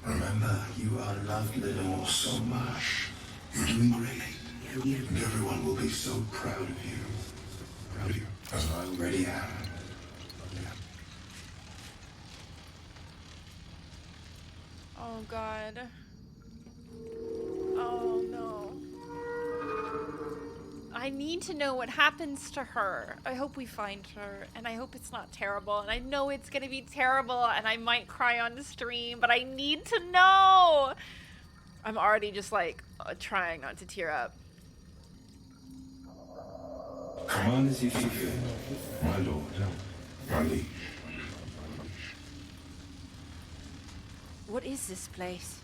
Remember, you are loved, Lenore, so much. You're doing great. And everyone will be so proud of you. Proud of you, as I already am. Oh God. Oh no. I need to know what happens to her. I hope we find her, and I hope it's not terrible. And I know it's gonna be terrible, and I might cry on the stream, but I need to know. I'm already just like trying not to tear up. Command as you see fit, my lord, my liege. What is this place?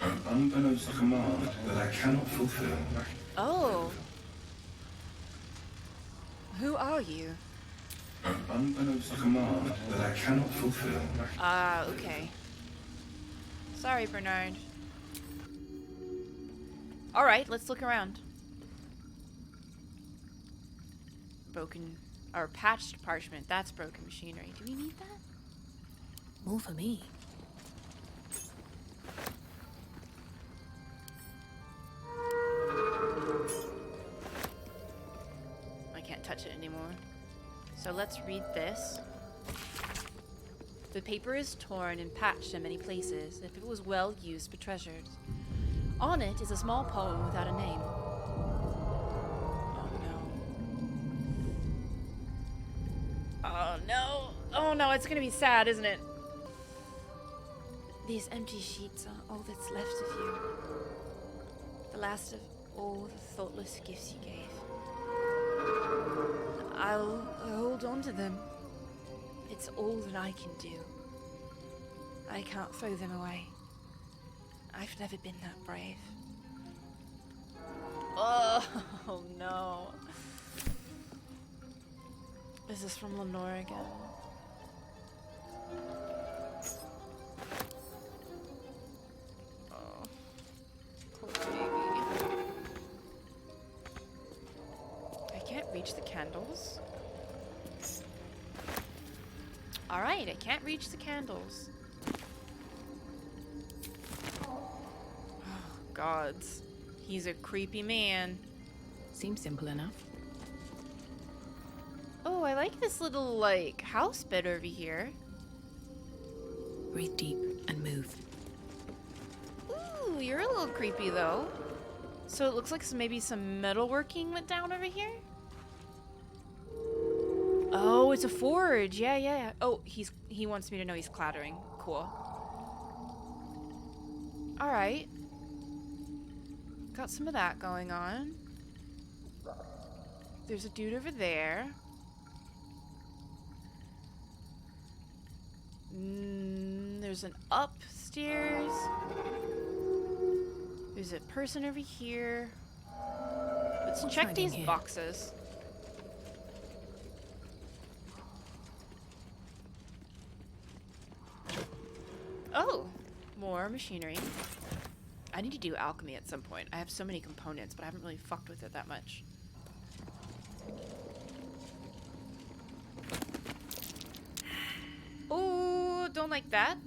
An unbeknownst command that I cannot fulfill. Oh. Who are you? An unbeknownst command that I cannot fulfill. Ah, okay. Sorry, Bernard. Alright, let's look around. Broken, or patched parchment. That's broken machinery. Do we need that? More for me. I can't touch it anymore. So let's read this. The paper is torn and patched in many places, if it was well used but treasured. On it is a small poem without a name. Oh no. Oh no. Oh no, it's gonna be sad, isn't it? These empty sheets are all that's left of you. The last of all the thoughtless gifts you gave. I'll hold on to them. It's all that I can do. I can't throw them away. I've never been that brave. Oh no. Is this from Lenore again? Oh, poor baby. I can't reach the candles. Alright, I can't reach the candles. Oh, gods. He's a creepy man. Seems simple enough. Oh, I like this little, like, house bed over here. Breathe deep and move. Ooh, you're a little creepy, though. So it looks like maybe some metalworking went down over here? Oh, it's a forge. Yeah, yeah, yeah. Oh, he wants me to know he's clattering. Cool. Alright. Got some of that going on. There's a dude over there. There's an upstairs. There's a person over here. Let's check these boxes. Oh, more machinery. I need to do alchemy at some point. I have so many components, but I haven't really fucked with it that much. Oh, don't like that.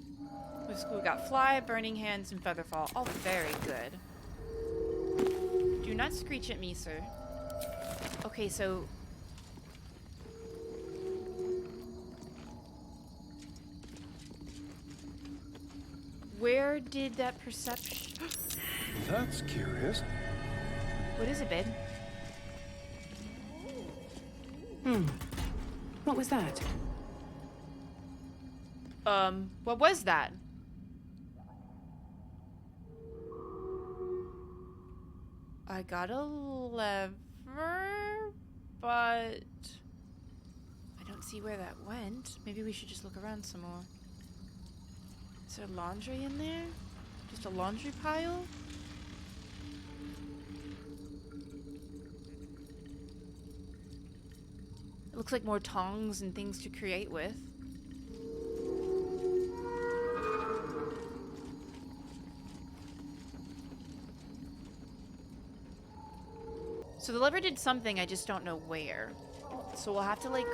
We got fly, burning hands, and featherfall. All very good. Do not screech at me, sir. Okay, so... where did that perception... That's curious. What is it, babe? What was that? What was that? I got a lever, but I don't see where that went. Maybe we should just look around some more. Is there laundry in there? Just a laundry pile? It looks like more tongs and things to create with. So the lever did something, I just don't know where. So we'll have to, like,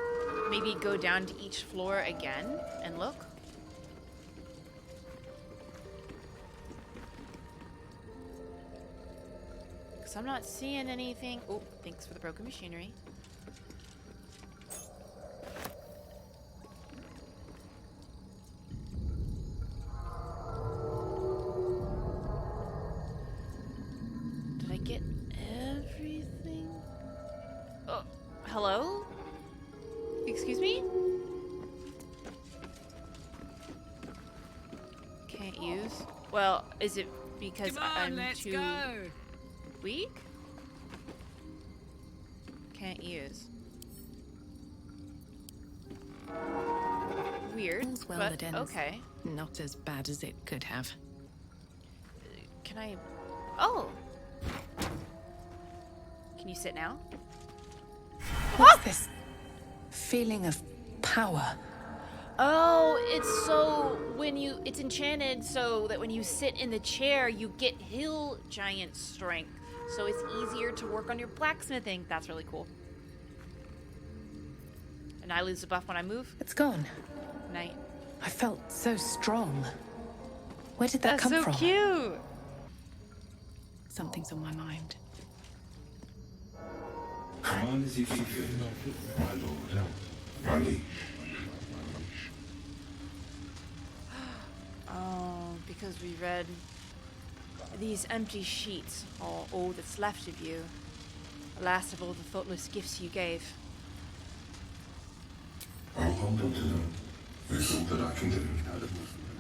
maybe go down to each floor again and look. Because I'm not seeing anything. Oh, thanks for the broken machinery. Did I get everything? can't use? Well, is it because Come on, I'm let's too go. weak? Can't use. Weird, All's well but that ends. okay. Not as bad as it could have. Can I... Oh! Can you sit now? What's this feeling of power? Oh, it's so when you... It's enchanted so that when you sit in the chair, you get hill giant strength. So it's easier to work on your blacksmithing. That's really cool. And I lose a buff when I move. It's gone. Night. I felt so strong. Where did that come from? That's so cute! Something's on my mind. Command as you see fit, my lord. Unleash. Oh, because we read these empty sheets are all that's left of you. The last of all the thoughtless gifts you gave. I'll hold on to them. It's all that I can do.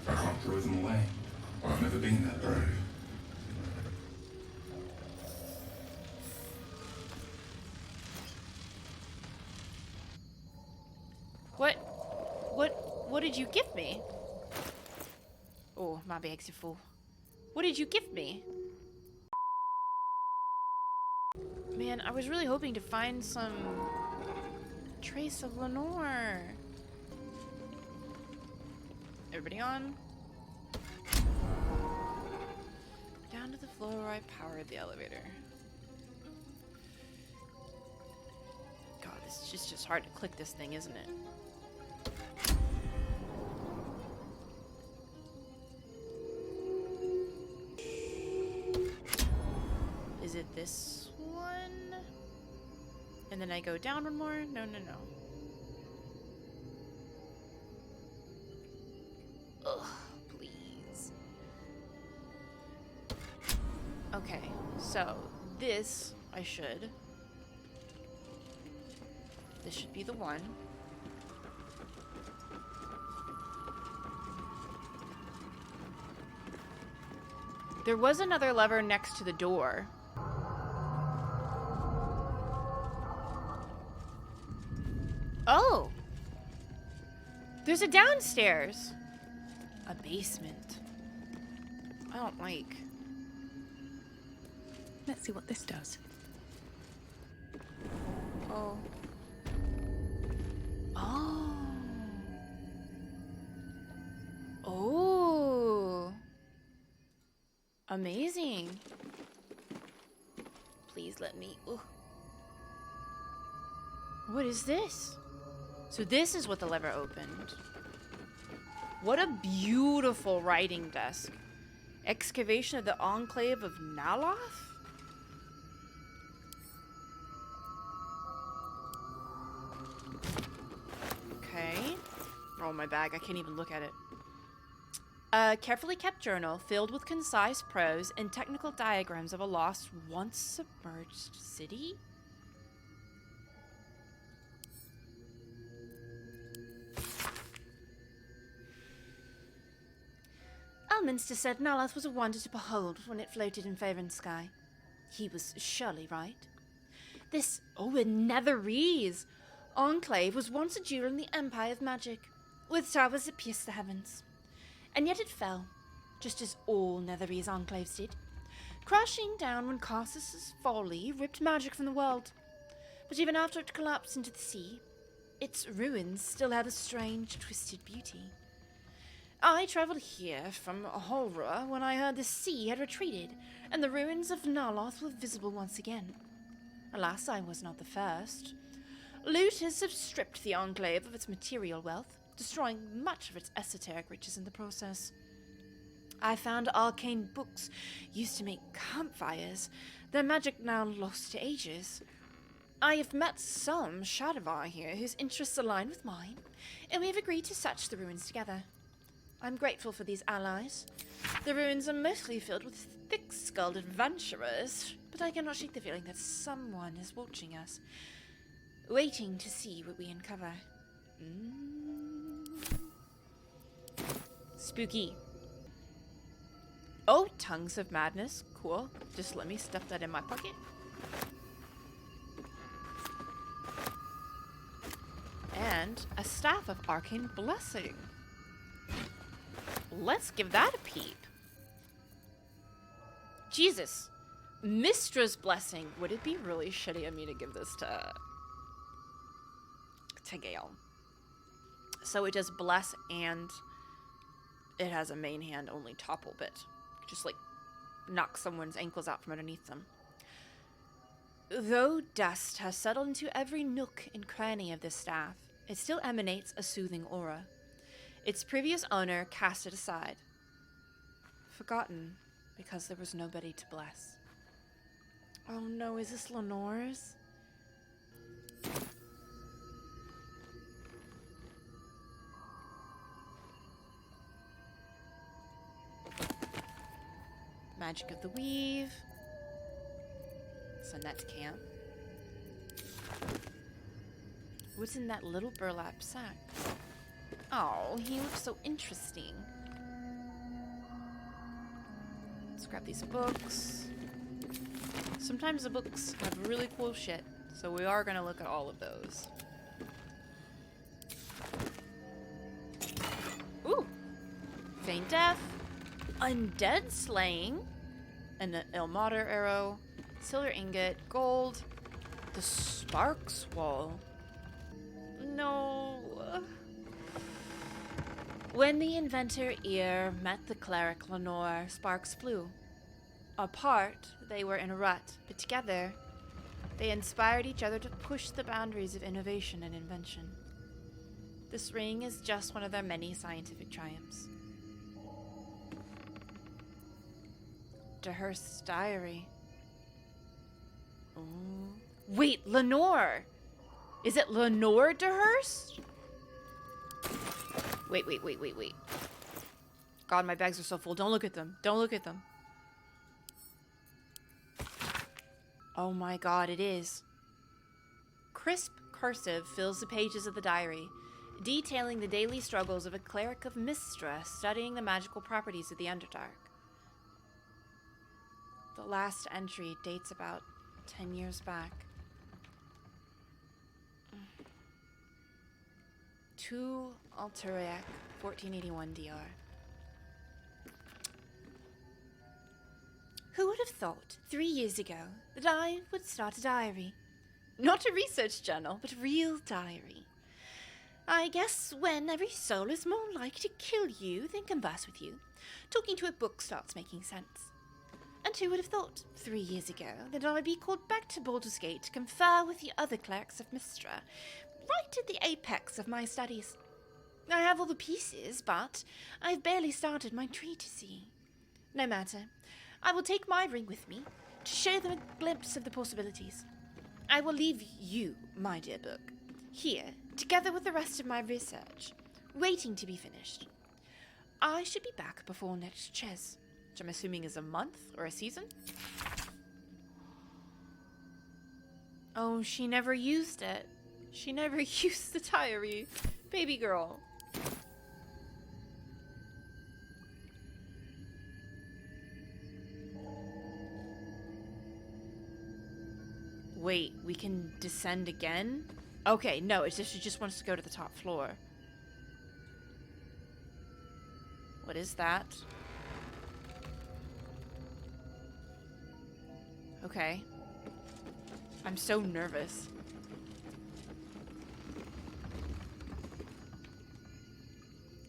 I can't throw them away. I've never been that brave. What did you give me? Oh, my bag's are full. What did you give me? Man, I was really hoping to find some trace of Lenore. Everybody on? Down to the floor where I powered the elevator. God, it's just hard to click this thing, isn't it? Is it this one? And then I go down one more? No, no, no. Ugh, please. Okay, so this I should. This should be the one. There was another lever next to the door. Oh! There's a downstairs. A basement. I don't like. Let's see what this does. Oh. Oh. Oh. Amazing. Please let me. Ooh. What is this? So this is what the lever opened. What a beautiful writing desk. Excavation of the Enclave of 𝒂𝒾𝒶? Okay. Oh, my bag. I can't even look at it. A carefully kept journal filled with concise prose and technical diagrams of a lost, once submerged city? Elminster said 𝒂𝒾𝒶 was a wonder to behold when it floated in Faerun sky. He was surely right. This, a 𝒂𝒃𝒄𝒻 enclave was once a jewel in the empire of magic, with towers that pierced the heavens. And yet it fell, just as all 𝒂𝒃𝒄𝒻's enclaves did, crashing down when Karsus's folly ripped magic from the world. But even after it collapsed into the sea, its ruins still had a strange, twisted beauty. I travelled here from Holra when I heard the sea had retreated and the ruins of 𝒂𝒃𝒄𝒻 were visible once again. Alas, I was not the first. Looters have stripped the enclave of its material wealth, destroying much of its esoteric riches in the process. I found arcane books used to make campfires, their magic now lost to ages. I have met some Shadowheart here whose interests align with mine, and we have agreed to search the ruins together. I'm grateful for these allies. The ruins are mostly filled with thick-skulled adventurers, but I cannot shake the feeling that someone is watching us, waiting to see what we uncover. Spooky. Oh, tongues of madness. Cool. Just let me stuff that in my pocket. And a staff of arcane blessing. Let's give that a peep. Jesus. Mistra's blessing. Would it be really shitty of me to give this to Gale? So it does bless, and it has a main hand only topple bit. Just like knock someone's ankles out from underneath them. Though dust has settled into every nook and cranny of this staff, it still emanates a soothing aura. Its previous owner cast it aside, forgotten because there was nobody to bless. Oh no, is this Lenore's? Magic of the Weave. Send that to camp. What's in that little burlap sack? Oh, he looks so interesting. Let's grab these books. Sometimes the books have really cool shit, so we are gonna look at all of those. Ooh! Feign Death, Undead Slaying, an 𝒂𝒾𝒶 arrow, silver ingot, gold, the Sparks Wall. No. When the inventor Ear met the cleric Lenore, sparks flew. Apart, they were in a rut, but together, they inspired each other to push the boundaries of innovation and invention. This ring is just one of their many scientific triumphs. Hurst's diary. Oh. Wait, Lenore! Is it Lenore Hurst? Wait. God, my bags are so full. Don't look at them. Don't look at them. Oh my god, it is. Crisp cursive fills the pages of the diary, detailing the daily struggles of a cleric of Mystra studying the magical properties of the Underdark. The last entry dates about 10 years back. 2 1481 DR. Who would have thought 3 years ago that I would start a diary? Not a research journal, but a real diary. I guess when every soul is more likely to kill you than converse with you, talking to a book starts making sense. And who would have thought 3 years ago that I would be called back to Baldur's Gate to confer with the other clerics of Mystra, right at the apex of my studies. I have all the pieces, but I've barely started my treatise. No matter. I will take my ring with me to show them a glimpse of the possibilities. I will leave you, my dear book, here, together with the rest of my research, waiting to be finished. I should be back before next Ches, which I'm assuming is a month or a season. Oh, she never used it. She never used the diary. Baby girl. Wait, we can descend again? Okay, no, it's just she just wants to go to the top floor. What is that? Okay. I'm so nervous.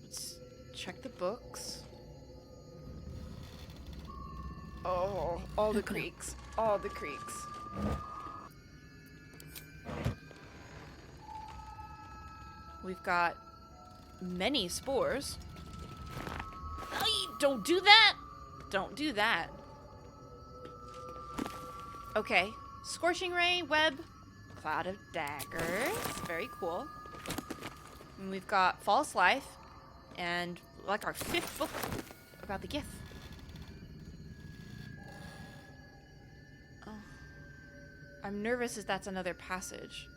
Let's check the books. Oh, all the creaks. All the creaks. We've got many spores. Oh, don't do that! Don't do that. Okay. Scorching Ray, Web, Cloud of Daggers. Very cool. And we've got False Life, and like our 5th book about the gift. Oh. I'm nervous as that's another passage.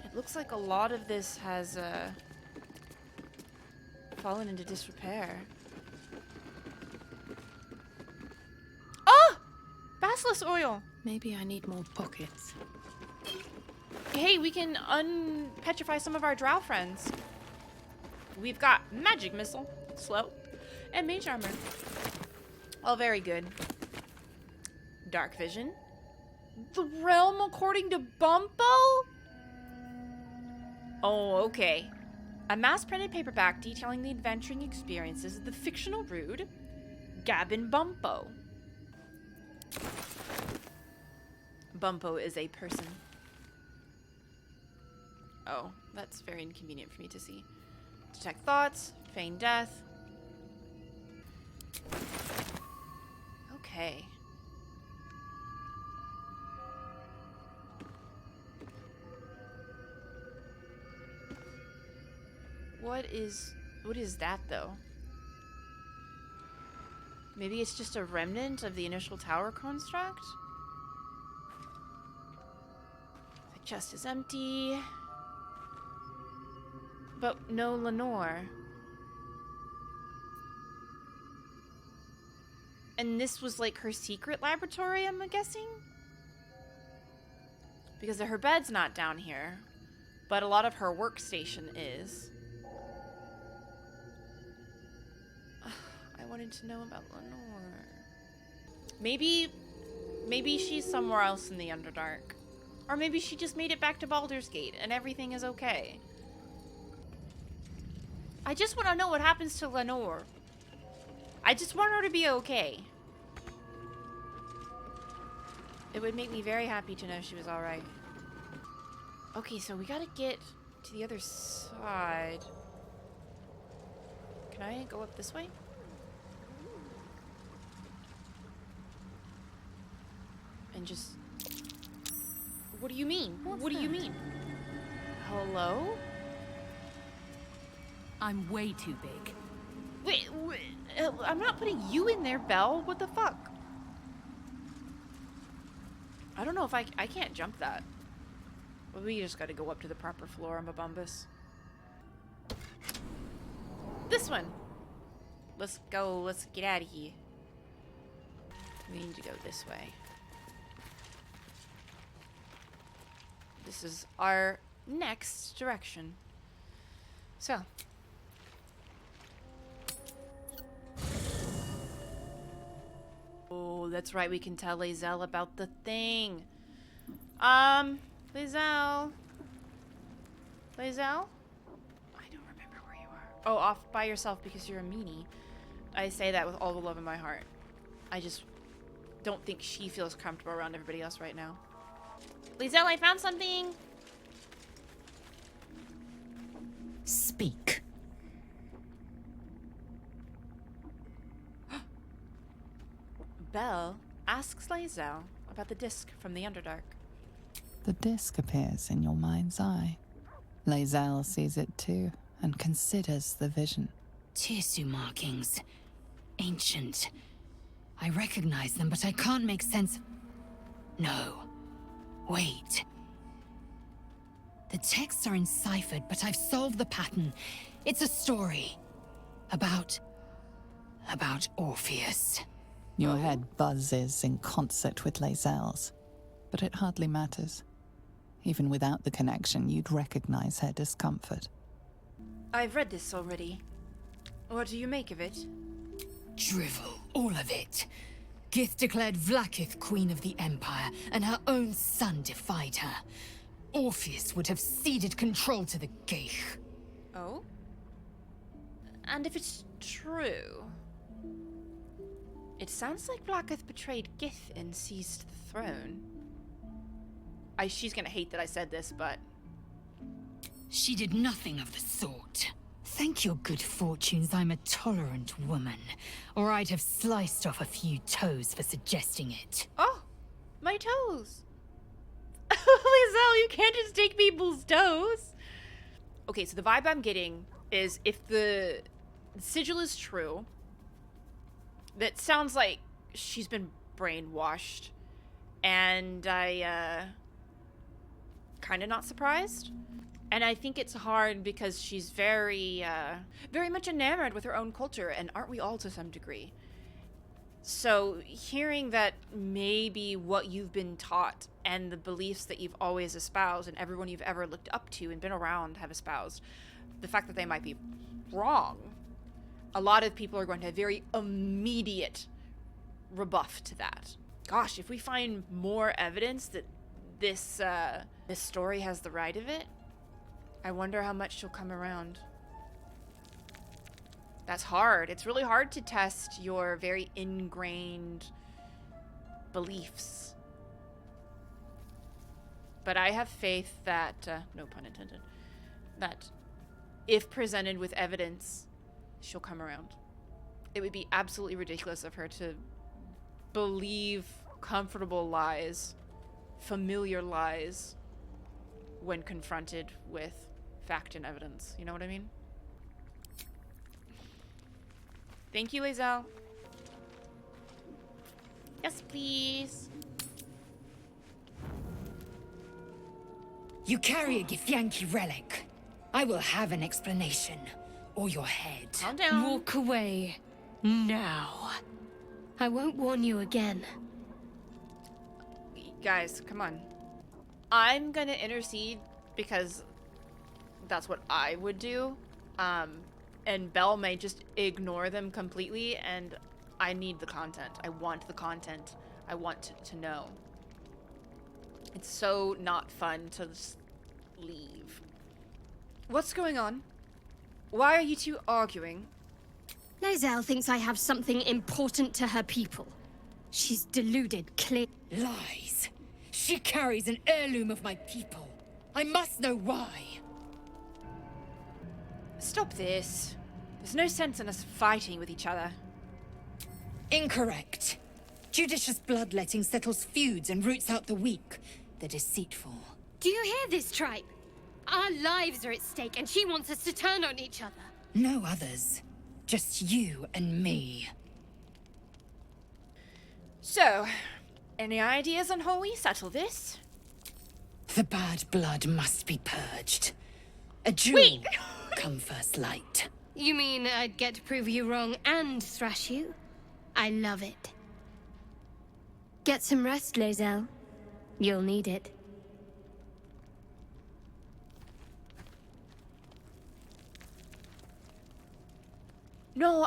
It looks like a lot of this has fallen into disrepair. Basilisk oil. Maybe I need more pockets. Hey, we can unpetrify some of our drow friends. We've got magic missile, slow, and mage armor. All very good. Dark vision. The realm according to Bumpo? Oh, okay. A mass-printed paperback detailing the adventuring experiences of the fictional rude Gavin Bumpo. Bumpo is a person. Oh, that's very inconvenient for me to see. Detect thoughts, feign death. Okay. What is that though? Maybe it's just a remnant of the initial tower construct? The chest is empty. But no Lenore. And this was like her secret laboratory, I'm guessing? Because her bed's not down here, but a lot of her workstation is. I wanted to know about Lenore. Maybe she's somewhere else in the Underdark. Or maybe she just made it back to Baldur's Gate and everything is okay. I just want to know what happens to Lenore. I just want her to be okay. It would make me very happy to know she was alright. Okay, so we gotta get to the other side. Can I go up this way? And just... What do you mean? What do you mean? Hello? I'm way too big. Wait, I'm not putting you in there, Belle. What the fuck? I don't know if I can't jump that. Well, we just gotta go up to the proper floor on Babumbus. This one! Let's go, let's get out of here. We need to go this way. This is our next direction. So. Oh, that's right, we can tell Lae'zel about the thing. Lae'zel? Lae'zel? I don't remember where you are. Oh, off by yourself because you're a meanie. I say that with all the love in my heart. I just don't think she feels comfortable around everybody else right now. Lae'zel, I found something! Speak. Belle asks Lae'zel about the disc from the Underdark. The disc appears in your mind's eye. Lae'zel sees it too and considers the vision. Tirsu markings. Ancient. I recognize them, but I can't make sense. No. Wait. The texts are enciphered, but I've solved the pattern. It's a story. About Orpheus. Your head buzzes in concert with Lae'zel's, but it hardly matters. Even without the connection, you'd recognize her discomfort. I've read this already. What do you make of it? Drivel, all of it. Gith declared 𝒂𝒾𝒶 queen of the Empire, and her own son defied her. Orpheus would have ceded control to the Geich. Oh? And if it's true... It sounds like 𝒂𝒾𝒶 betrayed Gith and seized the throne. She's gonna hate that I said this, but... She did nothing of the sort. Thank your good fortunes I'm a tolerant woman, or I'd have sliced off a few toes for suggesting it. Oh! My toes! Lae'zel, you can't just take people's toes! Okay, so the vibe I'm getting is if the sigil is true, that sounds like she's been brainwashed, and kind of not surprised. And I think it's hard because she's very much enamored with her own culture, and aren't we all to some degree? So hearing that maybe what you've been taught and the beliefs that you've always espoused and everyone you've ever looked up to and been around have espoused, the fact that they might be wrong, a lot of people are going to have very immediate rebuff to that. Gosh, if we find more evidence that this story has the right of it, I wonder how much she'll come around. That's hard. It's really hard to test your very ingrained beliefs. But I have faith that, no pun intended, that if presented with evidence, she'll come around. It would be absolutely ridiculous of her to believe comfortable lies, familiar lies, when confronted with fact and evidence. You know what I mean? Thank you, Lae'zel. Yes, please. You carry a 𝒸𝒾𝒶 relic. I will have an explanation, or your head. Calm down. Walk away now. I won't warn you again. Guys, come on. I'm gonna intercede because that's what I would do. And Belle may just ignore them completely, and I need the content. I want the content. I want to know. It's so not fun to just leave. What's going on? Why are you two arguing? Lae'zel thinks I have something important to her people. She's deluded, clear. Lies. She carries an heirloom of my people. I must know why. Stop this. There's no sense in us fighting with each other. Incorrect. Judicious bloodletting settles feuds and roots out the weak, the deceitful. Do you hear this, tribe? Our lives are at stake, and she wants us to turn on each other. No others. Just you and me. So, any ideas on how we settle this? The bad blood must be purged. A jewel Wait! come first light. You mean I'd get to prove you wrong and thrash you? I love it. Get some rest, Lae'zel. You'll need it. No,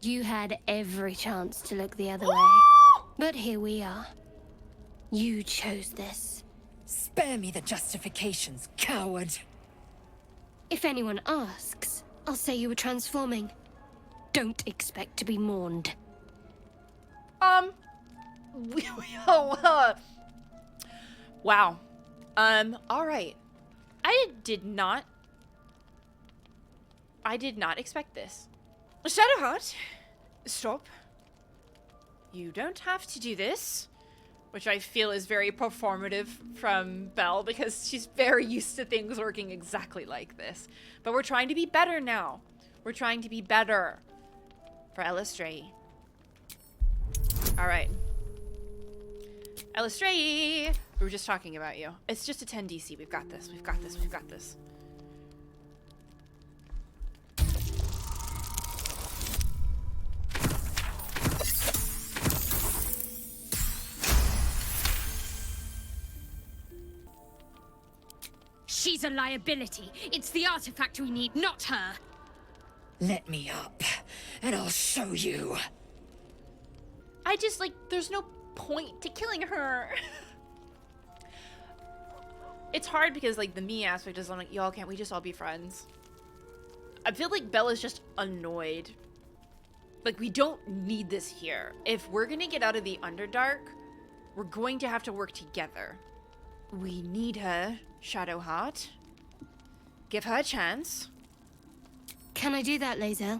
You had every chance to look the other way. But here we are. You chose this. Spare me the justifications, coward. If anyone asks, I'll say you were transforming. Don't expect to be mourned. Wow. Alright. I did not expect this. Shadowheart, stop. You don't have to do this. Which I feel is very performative from Belle, because she's very used to things working exactly like this. But we're trying to be better now. We're trying to be better for Eilistraee. Alright. Eilistraee! We were just talking about you. It's just a 10 DC. We've got this. We've got this. We've got this. She's a liability. It's the artifact we need, not her. Let me up, and I'll show you. I just, like, there's no point to killing her. It's hard because, like, the me aspect is, I'm like, y'all, can't we just all be friends? I feel like Bella's just annoyed. Like, we don't need this here. If we're gonna get out of the Underdark, we're going to have to work together. We need her, Shadowheart. Give her a chance. Can I do that, Lae'zel?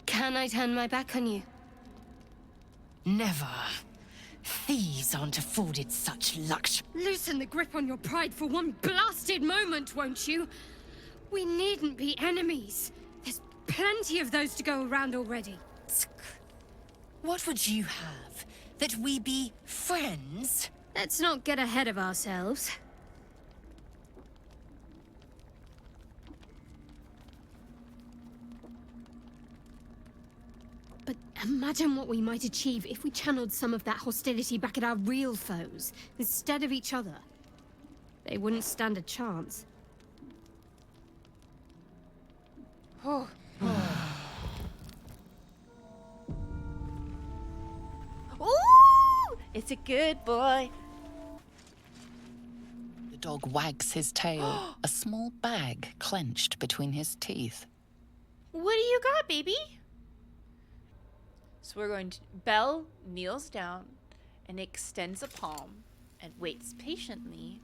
Can I turn my back on you? Never. Thieves aren't afforded such luxury. Loosen the grip on your pride for one blasted moment, won't you? We needn't be enemies. There's plenty of those to go around already. What would you have? That we be friends? Let's not get ahead of ourselves. But imagine what we might achieve if we channeled some of that hostility back at our real foes, instead of each other. They wouldn't stand a chance. Oh. Ooh! It's a good boy. The dog wags his tail, a small bag clenched between his teeth. What do you got, baby? So we're going to... Belle kneels down and extends a palm and waits patiently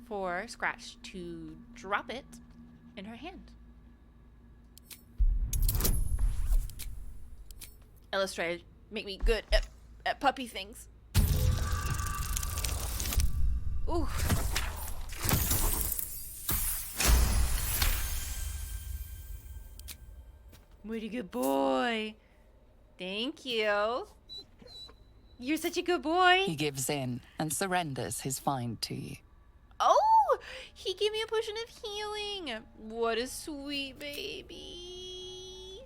for Scratch to drop it in her hand. Eilistraee, make me good at puppy things. Ooh. What a good boy. Thank you. You're such a good boy. He gives in and surrenders his find to you. Oh, he gave me a potion of healing. What a sweet baby.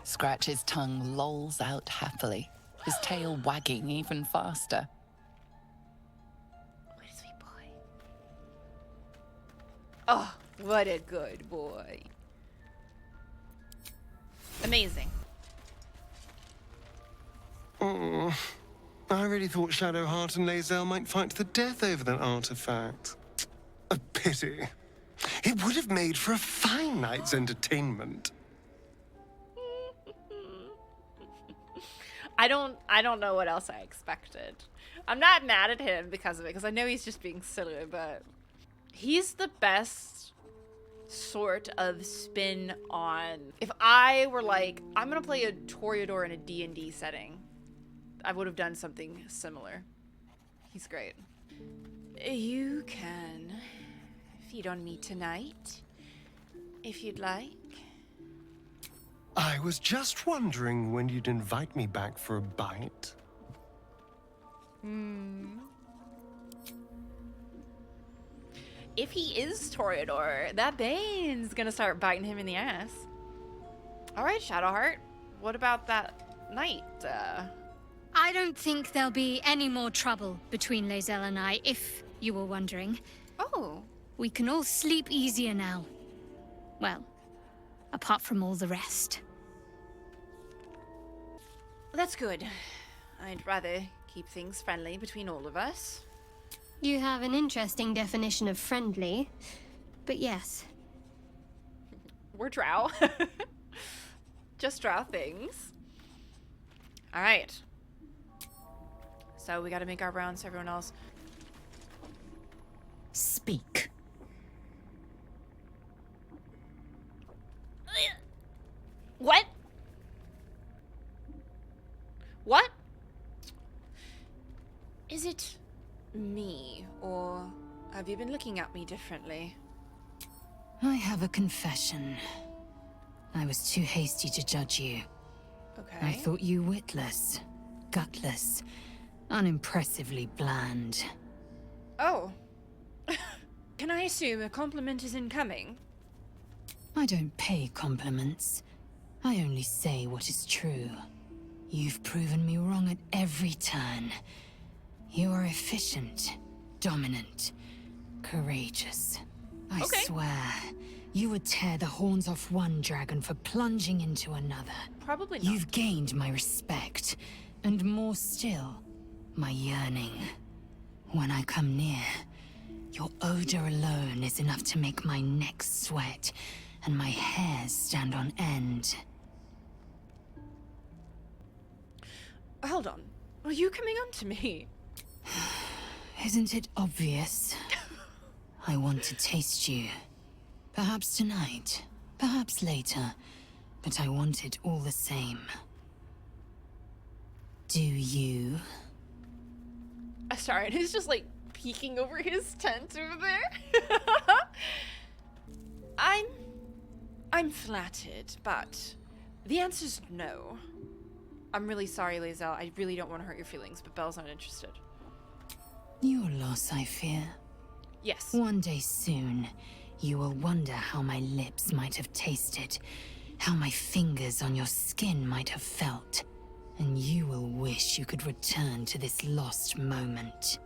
Scratch's tongue lolls out happily, his tail wagging even faster. What a sweet boy. Oh, what a good boy. Amazing. Oh, I really thought Shadowheart and Lae'zel might fight to the death over that artifact. A pity. It would have made for a fine night's entertainment. I don't know what else I expected. I'm not mad at him because of it, because I know he's just being silly, but he's the best sort of spin on... If I were like, I'm gonna play a Toreador in a D&D setting, I would have done something similar. He's great. You can feed on me tonight, if you'd like. I was just wondering when you'd invite me back for a bite. If he is Toreador, that Bane's gonna start biting him in the ass. Alright, Shadowheart. What about that night? I don't think there'll be any more trouble between Lae'zel and I, if you were wondering. Oh. We can all sleep easier now. Well, apart from all the rest. That's good. I'd rather keep things friendly between all of us. You have an interesting definition of friendly, but yes. We're drow. Just drow things. Alright. So we gotta make our rounds to everyone else. Speak. What? What? Is it me, or have you been looking at me differently? I have a confession. I was too hasty to judge you. Okay. I thought you witless, gutless, unimpressively bland. Oh. Can I assume a compliment is incoming? I don't pay compliments. I only say what is true. You've proven me wrong at every turn. You are efficient, dominant, courageous. I swear, you would tear the horns off one dragon for plunging into another. Probably not. You've gained my respect, and more still, my yearning. When I come near, your odor alone is enough to make my neck sweat and my hairs stand on end. Hold on. Are you coming on to me? Isn't it obvious? I want to taste you. Perhaps tonight, perhaps later, but I want it all the same. Do you? Astarion is just like peeking over his tent over there. I'm flattered, but the answer's no. I'm really sorry, Lae'zel. I really don't want to hurt your feelings, but Belle's not interested. Your loss, I fear. Yes. One day soon, you will wonder how my lips might have tasted how my fingers on your skin might have felt, and you will wish you could return to this lost moment.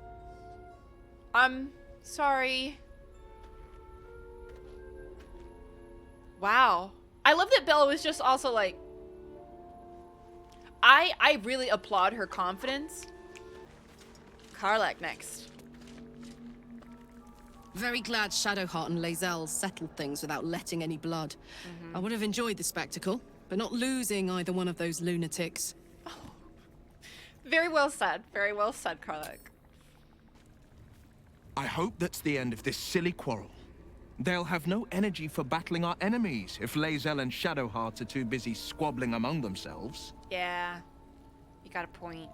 I'm sorry. Wow. I love that Bella was just also like, I really applaud her confidence. 𝒂𝒃 next. Very glad Shadowheart and Lae'zel settled things without letting any blood. I would have enjoyed the spectacle, but not losing either one of those lunatics. Oh. Very well said. Very well said, 𝒂𝒃. I hope that's the end of this silly quarrel. They'll have no energy for battling our enemies if Lae'zel and Shadowheart are too busy squabbling among themselves. Yeah, you got a point.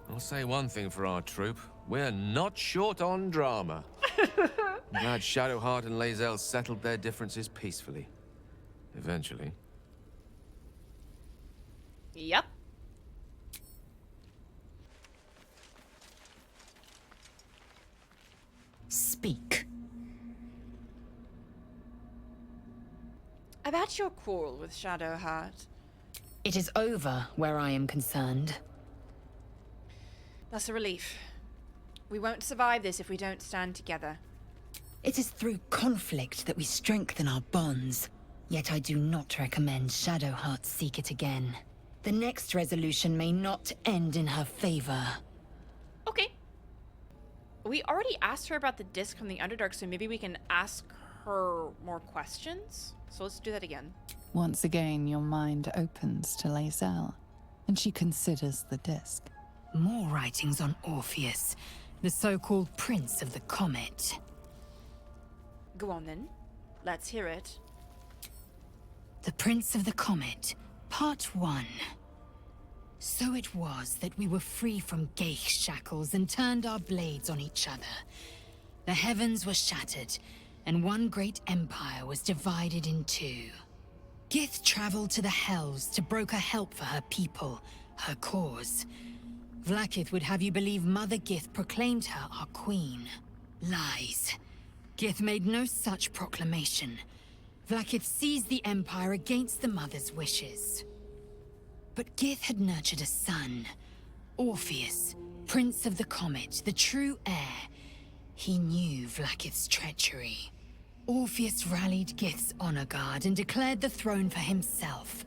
I'll say one thing for our troop. We're not short on drama. I'm glad Shadowheart and Lae'zel settled their differences peacefully. Eventually. Yep. Speak. About your quarrel with Shadowheart. It is over where I am concerned. That's a relief. We won't survive this if we don't stand together. It is through conflict that we strengthen our bonds. Yet I do not recommend Shadowheart seek it again. The next resolution may not end in her favor. Okay. We already asked her about the disc from the Underdark, so maybe we can ask her more questions? So let's do that again. Once again, your mind opens to Lae'zel, and she considers the disc. More writings on Orpheus, the so-called Prince of the Comet. Go on then. Let's hear it. The Prince of the Comet, Part 1. So it was that we were free from 𝒂𝒃𝒶 shackles and turned our blades on each other. The heavens were shattered, and one great empire was divided in two. 𝒂𝒃𝒶 traveled to the Hells to broker help for her people, her cause. 𝒂𝒾𝒶 would have you believe Mother 𝒂𝒃𝒶 proclaimed her our queen. Lies. 𝒂𝒃𝒶 made no such proclamation. 𝒂𝒾𝒃𝒶 seized the empire against the mother's wishes. But 𝒂𝒃𝒶 had nurtured a son, Orpheus, Prince of the Comet, the true heir. He knew 𝒂𝒾𝒃𝒶's treachery. Orpheus rallied 𝒂𝒃𝒶's honor guard and declared the throne for himself.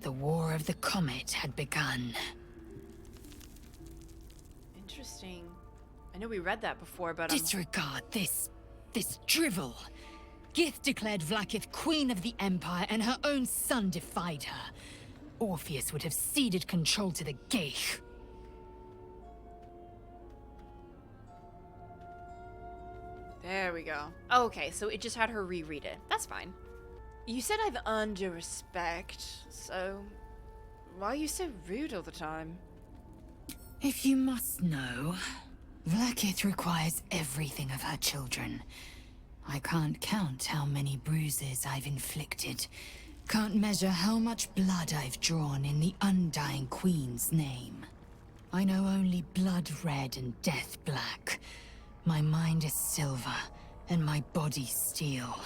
The War of the Comet had begun. Interesting. I know we read that before, but Disregard this drivel. 𝒂𝒃𝒶 declared 𝒂𝒾𝒃𝒶 queen of the empire, and her own son defied her. Orpheus would have ceded control to the 𝒂𝒃𝒶. There we go. Okay, so it just had her reread it. That's fine. You said I've earned your respect, so why are you so rude all the time? If you must know, 𝒂𝒃𝒶 requires everything of her children. I can't count how many bruises I've inflicted. Can't measure how much blood I've drawn in the undying queen's name. I know only blood red and death black. My mind is silver, and my body steel.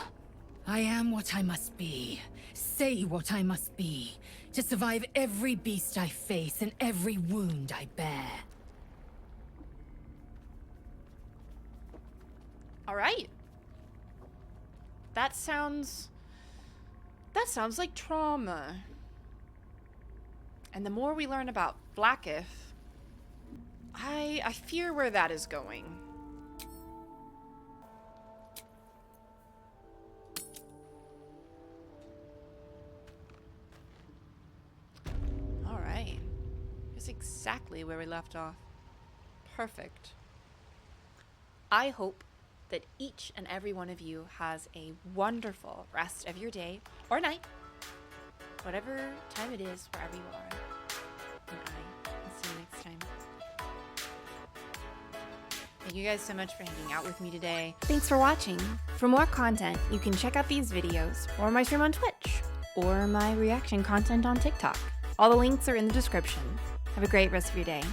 I am what I must be, say what I must be, to survive every beast I face and every wound I bear. All right. That sounds like trauma. And the more we learn about 𝒂𝒃𝒶, I fear where that is going. All right. That's exactly where we left off. Perfect. I hope that each and every one of you has a wonderful rest of your day or night, whatever time it is, wherever you are. And I will see you next time. Thank you guys so much for hanging out with me today. Thanks for watching. For more content, you can check out these videos, or my stream on Twitch, or my reaction content on TikTok. All the links are in the description. Have a great rest of your day.